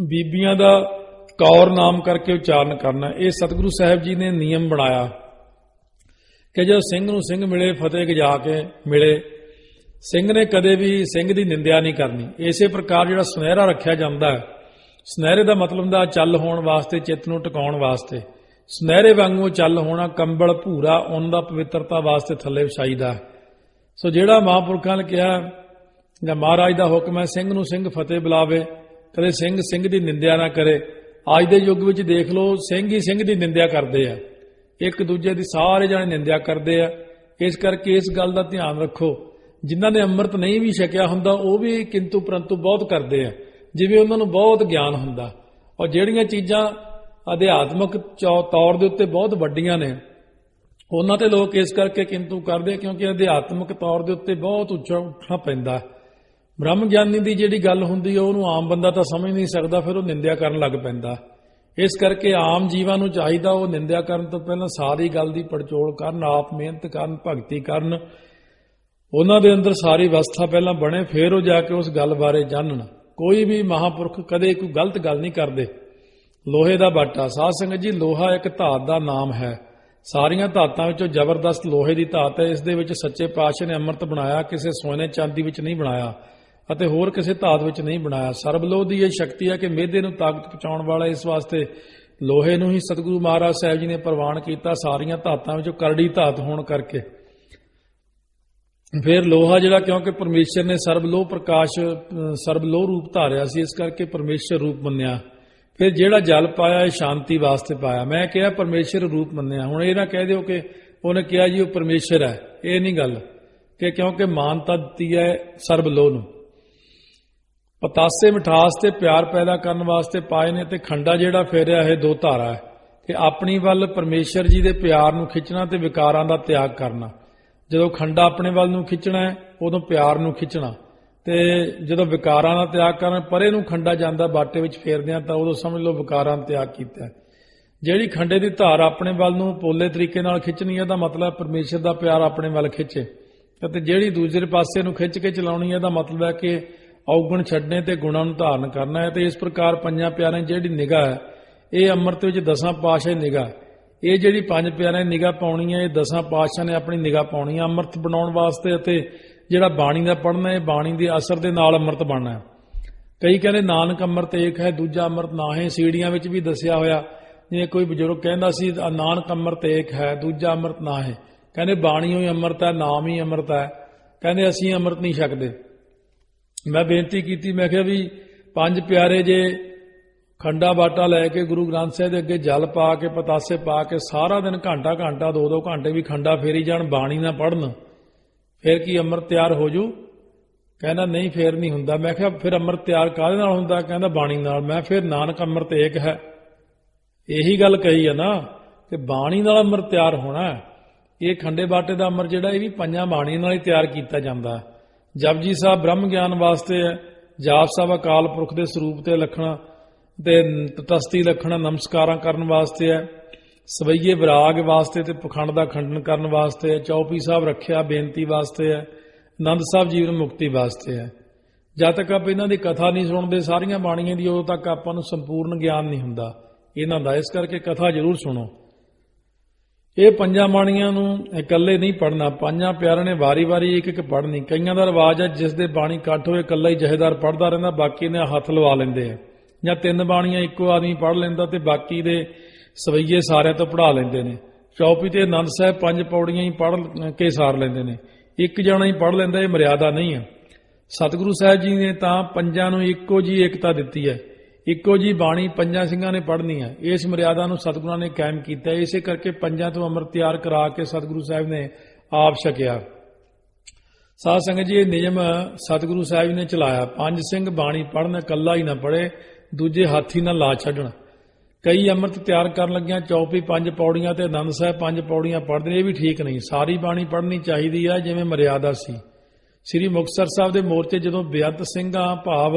ਬੀਬੀਆਂ ਦਾ ਕੌਰ ਨਾਮ ਕਰਕੇ ਉਚਾਰਨ ਕਰਨਾ। ਇਹ ਸਤਿਗੁਰੂ ਸਾਹਿਬ ਜੀ ਨੇ ਨਿਯਮ ਬਣਾਇਆ ਕਿ ਜਦੋਂ ਸਿੰਘ ਨੂੰ ਸਿੰਘ ਮਿਲੇ, ਫਤਿਹ ਗਜਾ ਕੇ ਮਿਲੇ। ਸਿੰਘ ਨੇ ਕਦੇ ਵੀ ਸਿੰਘ ਦੀ ਨਿੰਦਿਆ ਨਹੀਂ ਕਰਨੀ। ਇਸੇ ਪ੍ਰਕਾਰ ਜਿਹੜਾ ਸੁਨਹਿਰਾ ਰੱਖਿਆ ਜਾਂਦਾ ਹੈ, ਸੁਨਹਿਰੇ ਦਾ ਮਤਲਬ ਹੁੰਦਾ ਚੱਲ ਹੋਣ ਵਾਸਤੇ, ਚਿੱਤ ਨੂੰ ਟਿਕਾਉਣ ਵਾਸਤੇ। ਸੁਨਹਿਰੇ ਵਾਂਗੂ ਚੱਲ ਹੋਣਾ, ਕੰਬਲ ਭੂਰਾ ਉੱਨ ਦਾ ਪਵਿੱਤਰਤਾ ਵਾਸਤੇ ਥੱਲੇ ਵਿਛਾਈਦਾ। ਸੋ ਜਿਹੜਾ ਮਹਾਂਪੁਰਖਾਂ ਨੇ ਕਿਹਾ ਜਾਂ ਮਹਾਰਾਜ ਦਾ ਹੁਕਮ ਹੈ ਸਿੰਘ ਨੂੰ ਸਿੰਘ ਫਤਿਹ ਬੁਲਾਵੇ, ਕਦੇ ਸਿੰਘ ਸਿੰਘ ਦੀ ਨਿੰਦਿਆ ਨਾ ਕਰੇ। ਅੱਜ ਦੇ ਯੁੱਗ ਵਿੱਚ ਦੇਖ ਲਓ, ਸਿੰਘ ਹੀ ਸਿੰਘ ਦੀ ਨਿੰਦਿਆ ਕਰਦੇ ਆ, ਇੱਕ ਦੂਜੇ ਦੀ ਸਾਰੇ ਜਾਣੇ ਨਿੰਦਿਆ ਕਰਦੇ ਆ। ਇਸ ਕਰਕੇ ਇਸ ਗੱਲ ਦਾ ਧਿਆਨ ਰੱਖੋ, ਜਿਨ੍ਹਾਂ ਨੇ ਅੰਮ੍ਰਿਤ ਨਹੀਂ ਵੀ ਛਕਿਆ ਹੁੰਦਾ ਉਹ ਵੀ ਕਿੰਤੂ ਪਰੰਤੂ ਬਹੁਤ ਕਰਦੇ ਆ, ਜਿਵੇਂ ਉਹਨਾਂ ਨੂੰ ਬਹੁਤ ਗਿਆਨ ਹੁੰਦਾ। ਔਰ ਜਿਹੜੀਆਂ ਚੀਜ਼ਾਂ ਅਧਿਆਤਮਕ ਤੌਰ ਦੇ ਉੱਤੇ ਬਹੁਤ ਵੱਡੀਆਂ ਨੇ, ਉਹਨਾਂ ਤੇ ਲੋਕ ਇਸ ਕਰਕੇ ਕਿੰਤੂ ਕਰਦੇ ਕਿਉਂਕਿ ਅਧਿਆਤਮਿਕ ਤੌਰ ਦੇ ਉੱਤੇ ਬਹੁਤ ਉੱਚਾ ਉੱਠਣਾ ਪੈਂਦਾ। ਬ੍ਰਹਮ ਗਿਆਨੀ ਦੀ ਜਿਹੜੀ ਗੱਲ ਹੁੰਦੀ ਹੈ ਉਹਨੂੰ ਆਮ ਬੰਦਾ ਤਾਂ ਸਮਝ ਨਹੀਂ ਸਕਦਾ, ਫਿਰ ਉਹ ਨਿੰਦਿਆ ਕਰਨ ਲੱਗ ਪੈਂਦਾ। ਇਸ ਕਰਕੇ ਆਮ ਜੀਵਾਂ ਨੂੰ ਚਾਹੀਦਾ ਉਹ ਨਿੰਦਿਆ ਕਰਨ ਤੋਂ ਪਹਿਲਾਂ ਸਾਰੀ ਗੱਲ ਦੀ ਪੜਚੋਲ ਕਰਨ, ਆਪ ਮਿਹਨਤ ਕਰਨ, ਭਗਤੀ ਕਰਨ, ਉਹਨਾਂ ਦੇ ਅੰਦਰ ਸਾਰੀ ਅਵਸਥਾ ਪਹਿਲਾਂ ਬਣੇ, ਫਿਰ ਉਹ ਜਾ ਕੇ ਉਸ ਗੱਲ ਬਾਰੇ ਜਾਣਨ। ਕੋਈ ਵੀ ਮਹਾਂਪੁਰਖ ਕਦੇ ਕੋਈ ਗਲਤ ਗੱਲ ਨਹੀਂ ਕਰਦੇ। ਲੋਹੇ ਦਾ ਬਾਟਾ, ਸਾਧ ਸੰਗਤ ਜੀ, ਲੋਹਾ ਇੱਕ ਧਾਤ ਦਾ ਨਾਮ ਹੈ। ਸਾਰੀਆਂ ਧਾਤਾਂ ਵਿੱਚੋਂ ਜ਼ਬਰਦਸਤ ਲੋਹੇ ਦੀ ਧਾਤ ਹੈ। ਇਸ ਦੇ ਵਿੱਚ ਸੱਚੇ ਪਾਤਸ਼ਾਹ ਨੇ ਅੰਮ੍ਰਿਤ ਬਣਾਇਆ, ਕਿਸੇ ਸੋਨੇ ਚਾਂਦੀ ਵਿੱਚ ਨਹੀਂ ਬਣਾਇਆ ਅਤੇ ਹੋਰ ਕਿਸੇ ਧਾਤ ਵਿੱਚ ਨਹੀਂ ਬਣਾਇਆ। ਸਰਬਲੋਹ ਦੀ ਇਹ ਸ਼ਕਤੀ ਹੈ ਕਿ ਮਿਹਦੇ ਨੂੰ ਤਾਕਤ ਪਹੁੰਚਾਉਣ ਵਾਲਾ, ਇਸ ਵਾਸਤੇ ਲੋਹੇ ਨੂੰ ਹੀ ਸਤਿਗੁਰੂ ਮਹਾਰਾਜ ਸਾਹਿਬ ਜੀ ਨੇ ਪ੍ਰਵਾਨ ਕੀਤਾ, ਸਾਰੀਆਂ ਧਾਤਾਂ ਵਿੱਚੋਂ ਕਰੜੀ ਧਾਤ ਹੋਣ ਕਰਕੇ। ਫਿਰ ਲੋਹਾ ਜਿਹੜਾ, ਕਿਉਂਕਿ ਪਰਮੇਸ਼ਰ ਨੇ ਸਰਬਲੋਹ ਪ੍ਰਕਾਸ਼, ਸਰਬਲੋਹ ਰੂਪ ਧਾਰਿਆ ਸੀ, ਇਸ ਕਰਕੇ ਪਰਮੇਸ਼ਰ ਰੂਪ ਮੰਨਿਆ। ਫਿਰ ਜਿਹੜਾ ਜਲ ਪਾਇਆ ਇਹ ਸ਼ਾਂਤੀ ਵਾਸਤੇ ਪਾਇਆ। ਮੈਂ ਕਿਹਾ ਪਰਮੇਸ਼ਰ ਰੂਪ ਮੰਨਿਆ। ਹੁਣ ਇਹ ਨਾ ਕਹਿ ਦਿਓ ਕਿ ਉਹਨੇ ਕਿਹਾ ਜੀ ਉਹ ਪਰਮੇਸ਼ਰ ਹੈ, ਇਹ ਨਹੀਂ ਗੱਲ, ਕਿ ਕਿਉਂਕਿ ਮਾਨਤਾ ਦਿੱਤੀ ਹੈ ਸਰਬਲੋਹ ਨੂੰ। ਪਤਾਸੇ ਮਿਠਾਸ ਤੇ ਪਿਆਰ ਪੈਦਾ ਕਰਨ ਵਾਸਤੇ ਪਾਏ ਨੇ, ਤੇ ਖੰਡਾ ਜਿਹੜਾ ਫੇਰਿਆ ਇਹ ਦੋ ਧਾਰਾ ਹੈ ਕਿ ਆਪਣੀ ਵੱਲ ਪਰਮੇਸ਼ਰ ਜੀ ਦੇ ਪਿਆਰ ਨੂੰ ਖਿੱਚਣਾ ਤੇ ਵਿਕਾਰਾਂ ਦਾ ਤਿਆਗ ਕਰਨਾ। ਜਦੋਂ ਖੰਡਾ ਆਪਣੇ ਵੱਲ ਨੂੰ ਖਿੱਚਣਾ ਹੈ ਉਦੋਂ ਪਿਆਰ ਨੂੰ ਖਿੱਚਣਾ, ਤੇ ਜਦੋਂ ਵਿਕਾਰਾਂ ਦਾ ਤਿਆਗ ਕਰਨ ਪਰੇ ਨੂੰ ਖੰਡਾ ਜਾਂਦਾ ਬਾਟੇ ਵਿੱਚ ਫੇਰਦਿਆਂ ਤਾਂ ਉਦੋਂ ਸਮਝ ਲਓ ਵਿਕਾਰਾਂ ਦਾ ਤਿਆਗ ਕੀਤਾ। ਜਿਹੜੀ ਖੰਡੇ ਦੀ ਧਾਰ ਆਪਣੇ ਵੱਲ ਨੂੰ ਪੋਲੇ ਤਰੀਕੇ ਨਾਲ ਖਿੱਚਣੀ ਹੈ, ਇਹਦਾ ਮਤਲਬ ਪਰਮੇਸ਼ਰ ਦਾ ਪਿਆਰ ਆਪਣੇ ਵੱਲ ਖਿੱਚੇ, ਅਤੇ ਜਿਹੜੀ ਦੂਜੇ ਪਾਸੇ ਨੂੰ ਖਿੱਚ ਕੇ ਚਲਾਉਣੀ ਹੈ, ਇਹਦਾ ਮਤਲਬ ਹੈ ਕਿ ਔਗਣ ਛੱਡਣੇ ਤੇ ਗੁਣਾਂ ਨੂੰ ਧਾਰਨ ਕਰਨਾ ਹੈ। ਤੇ ਇਸ ਪ੍ਰਕਾਰ ਪੰਜਾਂ ਪਿਆਰਿਆਂ ਜਿਹੜੀ ਨਿਗਾਹ ਹੈ ਇਹ ਅੰਮ੍ਰਿਤ ਵਿੱਚ ਦਸਾਂ ਪਾਤਸ਼ਾਹ ਦੀ ਨਿਗਾਹ, ਇਹ ਜਿਹੜੀ ਪੰਜ ਪਿਆਰਿਆਂ ਦੀ ਨਿਗਾਹ ਪਾਉਣੀ ਹੈ, ਇਹ ਦਸਾਂ ਪਾਤਸ਼ਾਹ ਨੇ ਆਪਣੀ ਨਿਗਾਹ ਪਾਉਣੀ ਹੈ ਅੰਮ੍ਰਿਤ ਬਣਾਉਣ ਵਾਸਤੇ। ਅਤੇ ਜਿਹੜਾ ਬਾਣੀ ਦਾ ਪੜ੍ਹਨਾ, ਇਹ ਬਾਣੀ ਦੇ ਅਸਰ ਦੇ ਨਾਲ ਅੰਮ੍ਰਿਤ ਬਣਨਾ ਹੈ। ਕਈ ਕਹਿੰਦੇ ਨਾਨਕ ਅੰਮ੍ਰਿਤ ਏਕ ਹੈ, ਦੂਜਾ ਅੰਮ੍ਰਿਤ ਨਾ ਹੈ। ਸੀੜੀਆਂ ਵਿੱਚ ਵੀ ਦੱਸਿਆ ਹੋਇਆ, ਜਿਵੇਂ ਕੋਈ ਬਜ਼ੁਰਗ ਕਹਿੰਦਾ ਸੀ ਨਾਨਕ ਅੰਮ੍ਰਿਤ ਏਕ ਹੈ, ਦੂਜਾ ਅੰਮ੍ਰਿਤ ਨਾ ਹੈ। ਕਹਿੰਦੇ ਬਾਣੀ ਹੋਈ ਅੰਮ੍ਰਿਤ ਹੈ, ਨਾਮ ਹੀ ਅੰਮ੍ਰਿਤ ਹੈ। ਕਹਿੰਦੇ ਅਸੀਂ ਅੰਮ੍ਰਿਤ ਨਹੀਂ ਛਕਦੇ। ਮੈਂ ਬੇਨਤੀ ਕੀਤੀ, ਮੈਂ ਕਿਹਾ ਵੀ ਪੰਜ ਪਿਆਰੇ ਜੇ ਖੰਡਾ ਬਾਟਾ ਲੈ ਕੇ ਗੁਰੂ ਗ੍ਰੰਥ ਸਾਹਿਬ ਦੇ ਅੱਗੇ ਜਲ ਪਾ ਕੇ, ਪਤਾਸੇ ਪਾ ਕੇ ਸਾਰਾ ਦਿਨ ਘੰਟਾ ਘੰਟਾ 2-2 ਘੰਟੇ ਵੀ ਖੰਡਾ ਫੇਰੀ ਜਾਣ, ਬਾਣੀ ਨਾ ਪੜ੍ਹਨ, ਫਿਰ ਕੀ ਅੰਮ੍ਰਿਤ ਤਿਆਰ ਹੋ ਜੂ? ਕਹਿੰਦਾ ਨਹੀਂ, ਫੇਰ ਨਹੀਂ ਹੁੰਦਾ। ਮੈਂ ਕਿਹਾ ਫਿਰ ਅੰਮ੍ਰਿਤ ਤਿਆਰ ਕਾਹਦੇ ਨਾਲ ਹੁੰਦਾ? ਕਹਿੰਦਾ ਬਾਣੀ ਨਾਲ। ਮੈਂ ਫਿਰ ਨਾਨਕ ਅੰਮ੍ਰਿਤ ਏਕ ਹੈ, ਇਹੀ ਗੱਲ ਕਹੀ ਹੈ ਨਾ ਕਿ ਬਾਣੀ ਨਾਲ ਅੰਮ੍ਰਿਤ ਤਿਆਰ ਹੋਣਾ। ਇਹ ਖੰਡੇ ਬਾਟੇ ਦਾ ਅੰਮ੍ਰਿਤ ਜਿਹੜਾ ਇਹ ਵੀ ਪੰਜਾਂ ਬਾਣੀ ਨਾਲ ਹੀ ਤਿਆਰ ਕੀਤਾ ਜਾਂਦਾ। ਜਪਜੀ ਸਾਹਿਬ ਬ੍ਰਹਮ ਗਿਆਨ ਵਾਸਤੇ ਹੈ, ਜਾਪ ਸਾਹਿਬ ਅਕਾਲ ਪੁਰਖ ਦੇ ਸਰੂਪ ਤੇ ਲੱਖਣਾ ਤੇ ਤਟਸਥੀ ਲੱਖਣਾ ਨਮਸਕਾਰਾਂ ਕਰਨ ਵਾਸਤੇ ਹੈ, ਸਵਈਏ ਵਿਰਾਗ ਵਾਸਤੇ ਤੇ ਪਖੰਡ ਦਾ ਖੰਡਨ ਕਰਨ ਵਾਸਤੇ ਹੈ, ਚੌਪੀ ਸਾਹਿਬ ਰੱਖਿਆ ਬੇਨਤੀ ਵਾਸਤੇ ਹੈ, ਆਨੰਦ ਸਾਹਿਬ ਜੀਵਨ ਮੁਕਤੀ ਵਾਸਤੇ ਹੈ। ਜਦ ਤੱਕ ਆਪਾਂ ਇਹਨਾਂ ਦੀ ਕਥਾ ਨਹੀਂ ਸੁਣਦੇ ਸਾਰੀਆਂ ਬਾਣੀਆਂ ਦੀ, ਉਦੋਂ ਤੱਕ ਆਪਾਂ ਨੂੰ ਸੰਪੂਰਨ ਗਿਆਨ ਨਹੀਂ ਹੁੰਦਾ ਇਹਨਾਂ ਦਾ। ਇਸ ਕਰਕੇ ਕਥਾ ਜ਼ਰੂਰ ਸੁਣੋ। ਇਹ ਪੰਜਾਂ ਬਾਣੀਆਂ ਨੂੰ ਇਕੱਲੇ ਨਹੀਂ ਪੜ੍ਹਨਾ, ਪੰਜਾਂ ਪਿਆਰਿਆਂ ਨੇ ਵਾਰੀ-ਵਾਰੀ ਇੱਕ-ਇੱਕ ਪੜ੍ਹਨੀ। ਕਈਆਂ ਦਾ ਰਿਵਾਜ ਹੈ ਜਿਸ ਦੇ ਬਾਣੀ ਇਕੱਠ ਹੋਏ ਇਕੱਲਾ ਹੀ ਜਥੇਦਾਰ ਪੜ੍ਹਦਾ ਰਹਿੰਦਾ, ਬਾਕੀ ਨੇ ਹੱਥ ਲਵਾ ਲੈਂਦੇ ਆ, ਜਾਂ 3 ਬਾਣੀਆਂ ਇੱਕੋ ਆਦਮੀ ਪੜ੍ਹ ਲੈਂਦਾ ਤੇ ਬਾਕੀ ਦੇ ਸਵਈਏ ਸਾਰਿਆਂ ਤੋਂ ਪੜ੍ਹਾ ਲੈਂਦੇ ਨੇ। ਚੌਪੀ ਤੇ ਆਨੰਦ ਸਾਹਿਬ 5 ਪੌੜੀਆਂ ਹੀ ਪੜ੍ਹ ਕੇ ਸਾਰ ਲੈਂਦੇ ਨੇ, ਇੱਕ ਜਣਾ ਹੀ ਪੜ੍ਹ ਲੈਂਦਾ। ਇਹ ਮਰਿਆਦਾ ਨਹੀਂ ਹੈ। ਸਤਿਗੁਰੂ ਸਾਹਿਬ ਜੀ ਨੇ ਤਾਂ ਪੰਜਾਂ ਨੂੰ ਇੱਕੋ ਜੀ ਏਕਤਾ ਦਿੱਤੀ ਹੈ, ਇੱਕੋ ਜੀ ਬਾਣੀ ਪੰਜਾਂ ਸਿੰਘਾਂ ਨੇ ਪੜ੍ਹਨੀ ਹੈ। ਇਸ ਮਰਿਆਦਾ ਨੂੰ ਸਤਿਗੁਰਾਂ ਨੇ ਕਾਇਮ ਕੀਤਾ। ਇਸੇ ਕਰਕੇ ਪੰਜਾਂ ਤੋਂ ਅੰਮ੍ਰਿਤ ਤਿਆਰ ਕਰਾ ਕੇ ਸਤਿਗੁਰੂ ਸਾਹਿਬ ਨੇ ਆਪ ਛਕਿਆ। ਸਾਧ ਸੰਗਤ ਜੀ, ਇਹ ਨਿਯਮ ਸਤਿਗੁਰੂ ਸਾਹਿਬ ਨੇ ਚਲਾਇਆ। 5 ਸਿੰਘ ਬਾਣੀ ਪੜ੍ਹਨ, ਇਕੱਲਾ ਹੀ ਨਾ ਪੜ੍ਹੇ, ਦੂਜੇ ਹਾਥੀ ਨਾਲ ਲਾ ਛੱਡਣ। ਕਈ ਅੰਮ੍ਰਿਤ ਤਿਆਰ ਕਰਨ ਲੱਗਿਆਂ ਚੌਪੀ 5 ਪੌੜੀਆਂ ਤੇ ਆਨੰਦ ਸਾਹਿਬ 5 ਪੌੜੀਆਂ ਪੜ੍ਹਦੇ ਨੇ, ਇਹ ਵੀ ਠੀਕ ਨਹੀਂ। ਸਾਰੀ ਬਾਣੀ ਪੜ੍ਹਨੀ ਚਾਹੀਦੀ ਹੈ ਜਿਵੇਂ ਮਰਿਆਦਾ ਸੀ। ਸ੍ਰੀ ਮੁਕਤਸਰ ਸਾਹਿਬ ਦੇ ਮੋਰਚੇ ਜਦੋਂ ਬੇਅੰਤ ਸਿੰਘਾਂ ਭਾਵ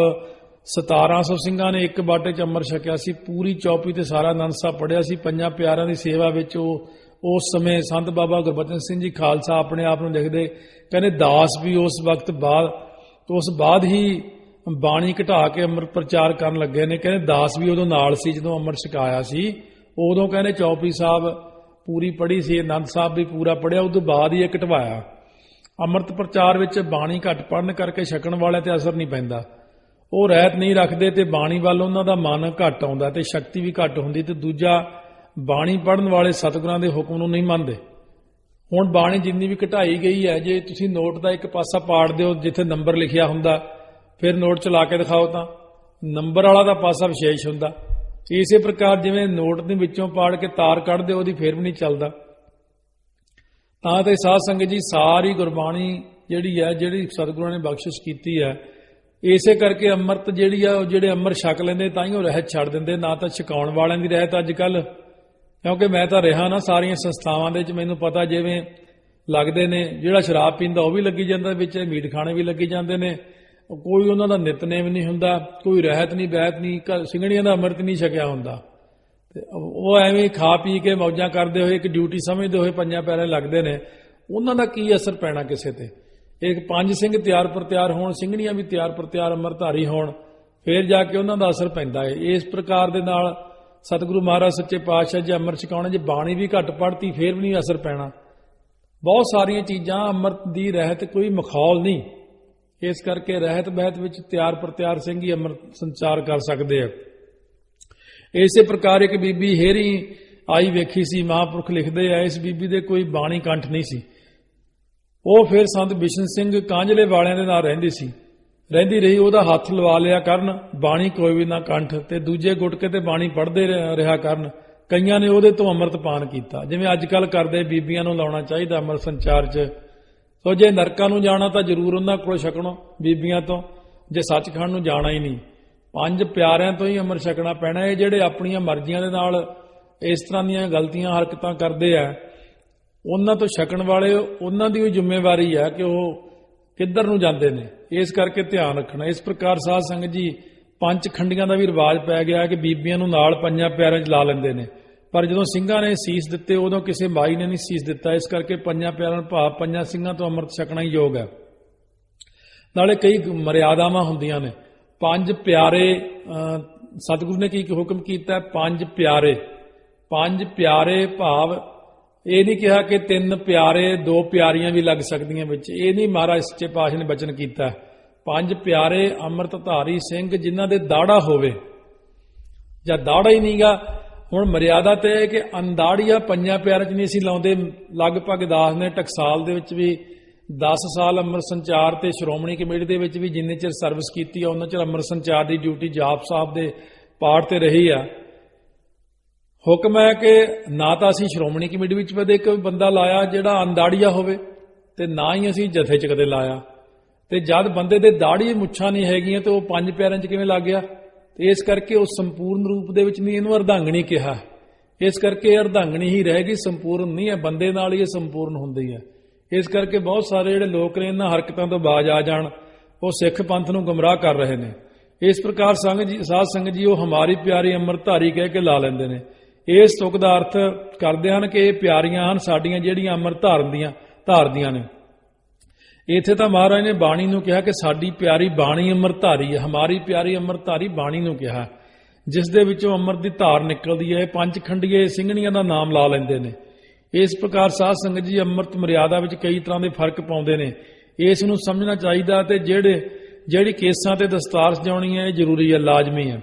1700 ਸਿੰਘਾਂ ਨੇ ਇੱਕ ਬਾਟੇ 'ਚ ਅੰਮ੍ਰਿਤ ਛਕਿਆ ਸੀ, ਪੂਰੀ ਚੌਪੀ ਤੇ ਸਾਰਾ ਆਨੰਦ ਸਾਹਿਬ ਪੜ੍ਹਿਆ ਸੀ। ਪੰਜਾਂ ਪਿਆਰਿਆਂ ਦੀ ਸੇਵਾ ਵਿੱਚ ਉਸ ਸਮੇਂ ਸੰਤ ਬਾਬਾ ਗੁਰਬਚਨ ਸਿੰਘ ਜੀ ਖਾਲਸਾ ਆਪਣੇ ਆਪ ਨੂੰ ਲਿਖਦੇ, ਕਹਿੰਦੇ ਦਾਸ ਵੀ ਉਸ ਵਕਤ ਬਾਅਦ ਹੀ ਬਾਣੀ ਘਟਾ ਕੇ ਅੰਮ੍ਰਿਤ ਪ੍ਰਚਾਰ ਕਰਨ ਲੱਗੇ ਨੇ। ਕਹਿੰਦੇ ਦਾਸ ਵੀ ਉਦੋਂ ਨਾਲ ਸੀ ਜਦੋਂ ਅੰਮ੍ਰਿਤ ਛਕਾਇਆ ਸੀ। ਉਦੋਂ ਕਹਿੰਦੇ ਚੌਪੀ ਸਾਹਿਬ ਪੂਰੀ ਪੜ੍ਹੀ ਸੀ, ਆਨੰਦ ਸਾਹਿਬ ਵੀ ਪੂਰਾ ਪੜ੍ਹਿਆ, ਉਦੋਂ ਬਾਅਦ ਹੀ ਇਹ ਘਟਵਾਇਆ। ਅੰਮ੍ਰਿਤ ਪ੍ਰਚਾਰ ਵਿੱਚ ਬਾਣੀ ਘੱਟ ਪੜ੍ਹਨ ਕਰਕੇ ਛਕਣ ਵਾਲਿਆਂ ਤੇ ਅਸਰ ਨਹੀਂ ਪੈਂਦਾ। ਉਹ ਰਹਿਤ ਨਹੀਂ ਰੱਖਦੇ ਤੇ ਬਾਣੀ ਵੱਲ ਉਹਨਾਂ ਦਾ ਮਨ ਘੱਟ ਆਉਂਦਾ ਤੇ ਸ਼ਕਤੀ ਵੀ ਘੱਟ ਹੁੰਦੀ। ਤੇ ਦੂਜਾ, ਬਾਣੀ ਪੜ੍ਹਨ ਵਾਲੇ ਸਤਿਗੁਰਾਂ ਦੇ ਹੁਕਮ ਨੂੰ ਨਹੀਂ ਮੰਨਦੇ। ਹੁਣ ਬਾਣੀ ਜਿੰਨੀ ਵੀ ਘਟਾਈ ਗਈ ਹੈ, ਜੇ ਤੁਸੀਂ ਨੋਟ ਦਾ ਇੱਕ ਪਾਸਾ ਪਾੜ ਦਿਓ ਜਿੱਥੇ ਨੰਬਰ ਲਿਖਿਆ ਹੁੰਦਾ, ਫਿਰ ਨੋਟ ਚਲਾ ਕੇ ਦਿਖਾਓ ਤਾਂ ਨੰਬਰ ਵਾਲਾ ਦਾ ਪਾਸਾ ਵਿਸ਼ੇਸ਼ ਹੁੰਦਾ। ਇਸੇ ਪ੍ਰਕਾਰ ਜਿਵੇਂ ਨੋਟ ਦੇ ਵਿੱਚੋਂ ਪਾੜ ਕੇ ਤਾਰ ਕੱਢ ਦਿਓ, ਉਹਦੀ ਫਿਰ ਵੀ ਨਹੀਂ ਚੱਲਦਾ। ਤਾਂ ਤੇ ਸਾਧ ਸੰਗਤ ਜੀ, ਸਾਰੀ ਗੁਰਬਾਣੀ ਜਿਹੜੀ ਸਤਿਗੁਰਾਂ ਨੇ ਬਖਸ਼ਿਸ਼ ਕੀਤੀ ਹੈ, ਇਸੇ ਕਰਕੇ ਅੰਮ੍ਰਿਤ ਜਿਹੜੀ ਆ, ਉਹ ਜਿਹੜੇ ਅੰਮ੍ਰਿਤ ਛਕ ਲੈਂਦੇ ਤਾਂ ਹੀ ਉਹ ਰਹਿਤ ਛੱਡ ਦਿੰਦੇ। ਨਾ ਤਾਂ ਛਕਾਉਣ ਵਾਲਿਆਂ ਦੀ ਰਹਿਤ ਅੱਜ ਕੱਲ੍ਹ क्योंकि मैं तो रहा ना सारिया संस्थावां दे विच, मैनूं पता जिवें लगदे ने, जिहड़ा शराब पींदा वो भी लगी जांदा, विच मीट खाने भी लगी जांदे ने, कोई उन्हां दा नितनेम नहीं हुंदा, कोई रहत नहीं बहत नहीं, ਸਿੰਘਣੀਆਂ ਦਾ ਅੰਮ੍ਰਿਤ नहीं छकिया हुंदा, ते वो एवें खा पी के मौजां करदे होए एक ड्यूटी समझदे होए पंजां पैरे लगदे ने, उन्हां दा की असर पैना किसे ते। एक पंज ਸਿੰਘ ਤਿਆਰ ਪਰ ਤਿਆਰ होण, ਸਿੰਘਣੀਆਂ भी ਤਿਆਰ ਪਰ ਤਿਆਰ ਅੰਮ੍ਰਿਤਧਾਰੀ होण, फिर जाके उन्हां दा असर पैंदा है। इस प्रकार दे नाल सतगुरु महाराज सच्चे पातशाह जी अमृत छकाउणे, जे बाणी भी घट पढ़ती फिर भी नहीं असर पैना। बहुत सारिया चीज़ां अमृत की रहत कोई मखौल नहीं, इस करके रहत बहत विच ਤਿਆਰ पर ਤਿਆਰ ਸਿੰਘ ही अमृत संचार कर सकते हैं। इसे प्रकार एक बीबी हेरी आई वेखी सी, महापुरख लिखते हैं, इस बीबी दे कोई बाणी कंठ नहीं सी। वो फिर संत बिशन सिंह कांझले वालियां दे नाल रहिंदी सी, रहिंदी रही, ਉਹਦਾ हथ लवा लिया करन, बाणी कोई भी ना कंठ, ते दूजे गुटके ते बाणी पढ़ते रहा करन। कईयां ने ਉਹਦੇ ਤੋਂ ਅੰਮ੍ਰਿਤ ਪਾਨ ਕੀਤਾ, ਜਿਵੇਂ ਅੱਜ ਕੱਲ ਕਰਦੇ ਬੀਬੀਆਂ ਨੂੰ ਲਾਉਣਾ ਚਾਹੀਦਾ ਅੰਮ੍ਰਿਤ ਸੰਚਾਰ 'ਚ। ਸੋ ਜੇ ਨਰਕਾਂ ਨੂੰ ਜਾਣਾ ਤਾਂ ਜ਼ਰੂਰ ਉਹਨਾਂ ਕੋਲ ਛਕਣੋ ਬੀਬੀਆਂ ਤੋਂ, ਜੇ ਸੱਚਖੰਡ ਨੂੰ ਜਾਣਾ ਹੀ ਨਹੀਂ, ਪੰਜ ਪਿਆਰਿਆਂ ਤੋਂ ਹੀ ਅੰਮ੍ਰਿਤ ਛਕਣਾ ਪੈਣਾ। ਇਹ ਜਿਹੜੇ ਆਪਣੀਆਂ ਮਰਜ਼ੀਆਂ ਦੇ ਨਾਲ ਇਸ ਤਰ੍ਹਾਂ ਦੀਆਂ ਗਲਤੀਆਂ ਹਰਕਤਾਂ ਕਰਦੇ ਆ, ਉਹਨਾਂ ਤੋਂ ਛਕਣ ਵਾਲੇ ਉਹਨਾਂ ਦੀ ਜ਼ਿੰਮੇਵਾਰੀ ਹੈ ਕਿ ਉਹ ਕਿੱਧਰ ਨੂੰ ਜਾਂਦੇ ਨੇ, ਇਸ ਕਰਕੇ ਧਿਆਨ ਰੱਖਣਾ। ਇਸ ਪ੍ਰਕਾਰ ਸਾਧ ਸੰਗਤ ਜੀ ਪੰਜ ਖੰਡੀਆਂ ਦਾ ਵੀ ਰਿਵਾਜ ਪੈ ਗਿਆ ਕਿ ਬੀਬੀਆਂ ਨੂੰ ਨਾਲ ਪੰਜਾਂ ਪਿਆਰਿਆਂ 'ਚ ਲਾ ਲੈਂਦੇ ਨੇ, ਪਰ ਜਦੋਂ ਸਿੰਘਾਂ ਨੇ ਸੀਸ ਦਿੱਤੇ ਉਦੋਂ ਕਿਸੇ ਮਾਈ ਨੇ ਨਹੀਂ ਸੀਸ ਦਿੱਤਾ। ਇਸ ਕਰਕੇ ਪੰਜਾਂ ਪਿਆਰਿਆਂ ਨੂੰ ਭਾਵ ਪੰਜਾਂ ਸਿੰਘਾਂ ਤੋਂ ਅੰਮ੍ਰਿਤ ਛਕਣਾ ਹੀ ਯੋਗ ਹੈ। ਨਾਲੇ ਕਈ ਮਰਿਆਦਾਵਾਂ ਹੁੰਦੀਆਂ ਨੇ। ਪੰਜ ਪਿਆਰੇ ਸਤਿਗੁਰੂ ਨੇ ਕੀ ਹੁਕਮ ਕੀਤਾ? ਪੰਜ ਪਿਆਰੇ, ਪੰਜ ਪਿਆਰੇ ਭਾਵ ਇਹ ਨਹੀਂ ਕਿਹਾ ਕਿ ਤਿੰਨ ਪਿਆਰੇ ਦੋ ਪਿਆਰੀਆਂ ਵੀ ਲੱਗ ਸਕਦੀਆਂ ਵਿੱਚ, ਇਹ ਨਹੀਂ ਮਹਾਰਾਜ ਸੱਚੇ ਪਾਤਸ਼ਾਹ ਨੇ ਬਚਨ ਕੀਤਾ। ਪੰਜ ਪਿਆਰੇ ਅੰਮ੍ਰਿਤਧਾਰੀ ਸਿੰਘ ਜਿਨ੍ਹਾਂ ਦੇ ਦਾੜਾ ਹੋਵੇ, ਜਾਂ ਦਾੜਾ ਹੀ ਨਹੀਂਗਾ। ਹੁਣ ਮਰਿਆਦਾ ਤੇ ਹੈ ਕਿ ਅੰਦਾੜੀਆ ਪੰਜਾਂ ਪਿਆਰਿਆਂ 'ਚ ਨਹੀਂ ਅਸੀਂ ਲਾਉਂਦੇ। ਲਗਭਗ ਦਾਸ ਨੇ ਟਕਸਾਲ ਦੇ ਵਿੱਚ ਵੀ 10 ਸਾਲ ਅੰਮ੍ਰਿਤ ਸੰਚਾਰ ਤੇ ਸ਼੍ਰੋਮਣੀ ਕਮੇਟੀ ਦੇ ਵਿੱਚ ਵੀ ਜਿੰਨੇ ਚਿਰ ਸਰਵਿਸ ਕੀਤੀ ਆ ਉਹਨਾਂ ਚਿਰ ਅੰਮ੍ਰਿਤ ਸੰਚਾਰ ਦੀ ਡਿਊਟੀ ਜਾਪ ਸਾਹਿਬ ਦੇ ਪਾਠ ਤੇ ਰਹੀ ਆ। ਹੁਕਮ ਹੈ ਕਿ ਨਾ ਤਾਂ ਅਸੀਂ ਸ਼੍ਰੋਮਣੀ ਕਮੇਟੀ ਵਿੱਚ ਕਦੇ ਇੱਕ ਬੰਦਾ ਲਾਇਆ ਜਿਹੜਾ ਅੰਦਾੜੀਆ ਹੋਵੇ, ਤੇ ਨਾ ਹੀ ਅਸੀਂ ਜਥੇ 'ਚ ਕਦੇ ਲਾਇਆ। ਤੇ ਜਦ ਬੰਦੇ ਦੇ ਦਾੜੀ ਮੁੱਛਾਂ ਨਹੀਂ ਹੈਗੀਆਂ ਤੇ ਉਹ ਪੰਜ ਪਿਆਰਿਆਂ 'ਚ ਕਿਵੇਂ ਲੱਗ ਗਿਆ? ਤੇ ਇਸ ਕਰਕੇ ਉਹ ਸੰਪੂਰਨ ਰੂਪ ਦੇ ਵਿੱਚ ਨਹੀਂ, ਇਹਨੂੰ ਅਰਧਾਂਗਣੀ ਕਿਹਾ। ਇਸ ਕਰਕੇ ਅਰਧਾਂਗਣੀ ਹੀ ਰਹੇਗੀ, ਸੰਪੂਰਨ ਨਹੀਂ ਹੈ। ਬੰਦੇ ਨਾਲ ਹੀ ਇਹ ਸੰਪੂਰਨ ਹੁੰਦੀ ਹੈ। ਇਸ ਕਰਕੇ ਬਹੁਤ ਸਾਰੇ ਜਿਹੜੇ ਲੋਕ ਨੇ ਇਹਨਾਂ ਹਰਕਤਾਂ ਤੋਂ ਬਾਜ਼ ਆ ਜਾਣ, ਉਹ ਸਿੱਖ ਪੰਥ ਨੂੰ ਗੁੰਮਰਾਹ ਕਰ ਰਹੇ ਨੇ। ਇਸ ਪ੍ਰਕਾਰ ਸਾਧ ਸੰਗਤ ਜੀ ਉਹ ਹਮਾਰੀ ਪਿਆਰੀ ਅੰਮ੍ਰਿਤਧਾਰੀ ਕਹਿ ਕੇ ਲਾ ਲੈਂਦੇ ਨੇ। ਇਸ ਤੁਕ ਦਾ ਅਰਥ ਕਰਦੇ ਹਨ ਕਿ ਇਹ ਪਿਆਰੀਆਂ ਹਨ ਸਾਡੀਆਂ ਜਿਹੜੀਆਂ ਅੰਮ੍ਰਿਤ ਧਾਰਦੀਆਂ ਨੇ। ਇੱਥੇ ਤਾਂ ਮਹਾਰਾਜ ਨੇ ਬਾਣੀ ਨੂੰ ਕਿਹਾ ਕਿ ਸਾਡੀ ਪਿਆਰੀ ਬਾਣੀ ਅੰਮ੍ਰਿਤਧਾਰੀ ਹੈ। ਹਮਾਰੀ ਪਿਆਰੀ ਅੰਮ੍ਰਿਤਧਾਰੀ ਬਾਣੀ ਨੂੰ ਕਿਹਾ, ਜਿਸ ਦੇ ਵਿੱਚੋਂ ਅੰਮ੍ਰਿਤ ਦੀ ਧਾਰ ਨਿਕਲਦੀ ਹੈ। ਪੰਜ ਖੰਡੀਏ ਸਿੰਘਣੀਆਂ ਦਾ ਨਾਮ ਲਾ ਲੈਂਦੇ ਨੇ। ਇਸ ਪ੍ਰਕਾਰ ਸਾਧ ਸੰਗਤ ਜੀ ਅੰਮ੍ਰਿਤ ਮਰਿਆਦਾ ਵਿੱਚ ਕਈ ਤਰ੍ਹਾਂ ਦੇ ਫਰਕ ਪਾਉਂਦੇ ਨੇ। ਇਸ ਨੂੰ ਸਮਝਣਾ ਚਾਹੀਦਾ ਤੇ ਜਿਹੜੀ ਕੇਸਾਂ ਤੇ ਦਸਤਾਰ ਸਜਾਉਣੀ ਹੈ ਇਹ ਜ਼ਰੂਰੀ ਹੈ, ਲਾਜ਼ਮੀ ਹੈ।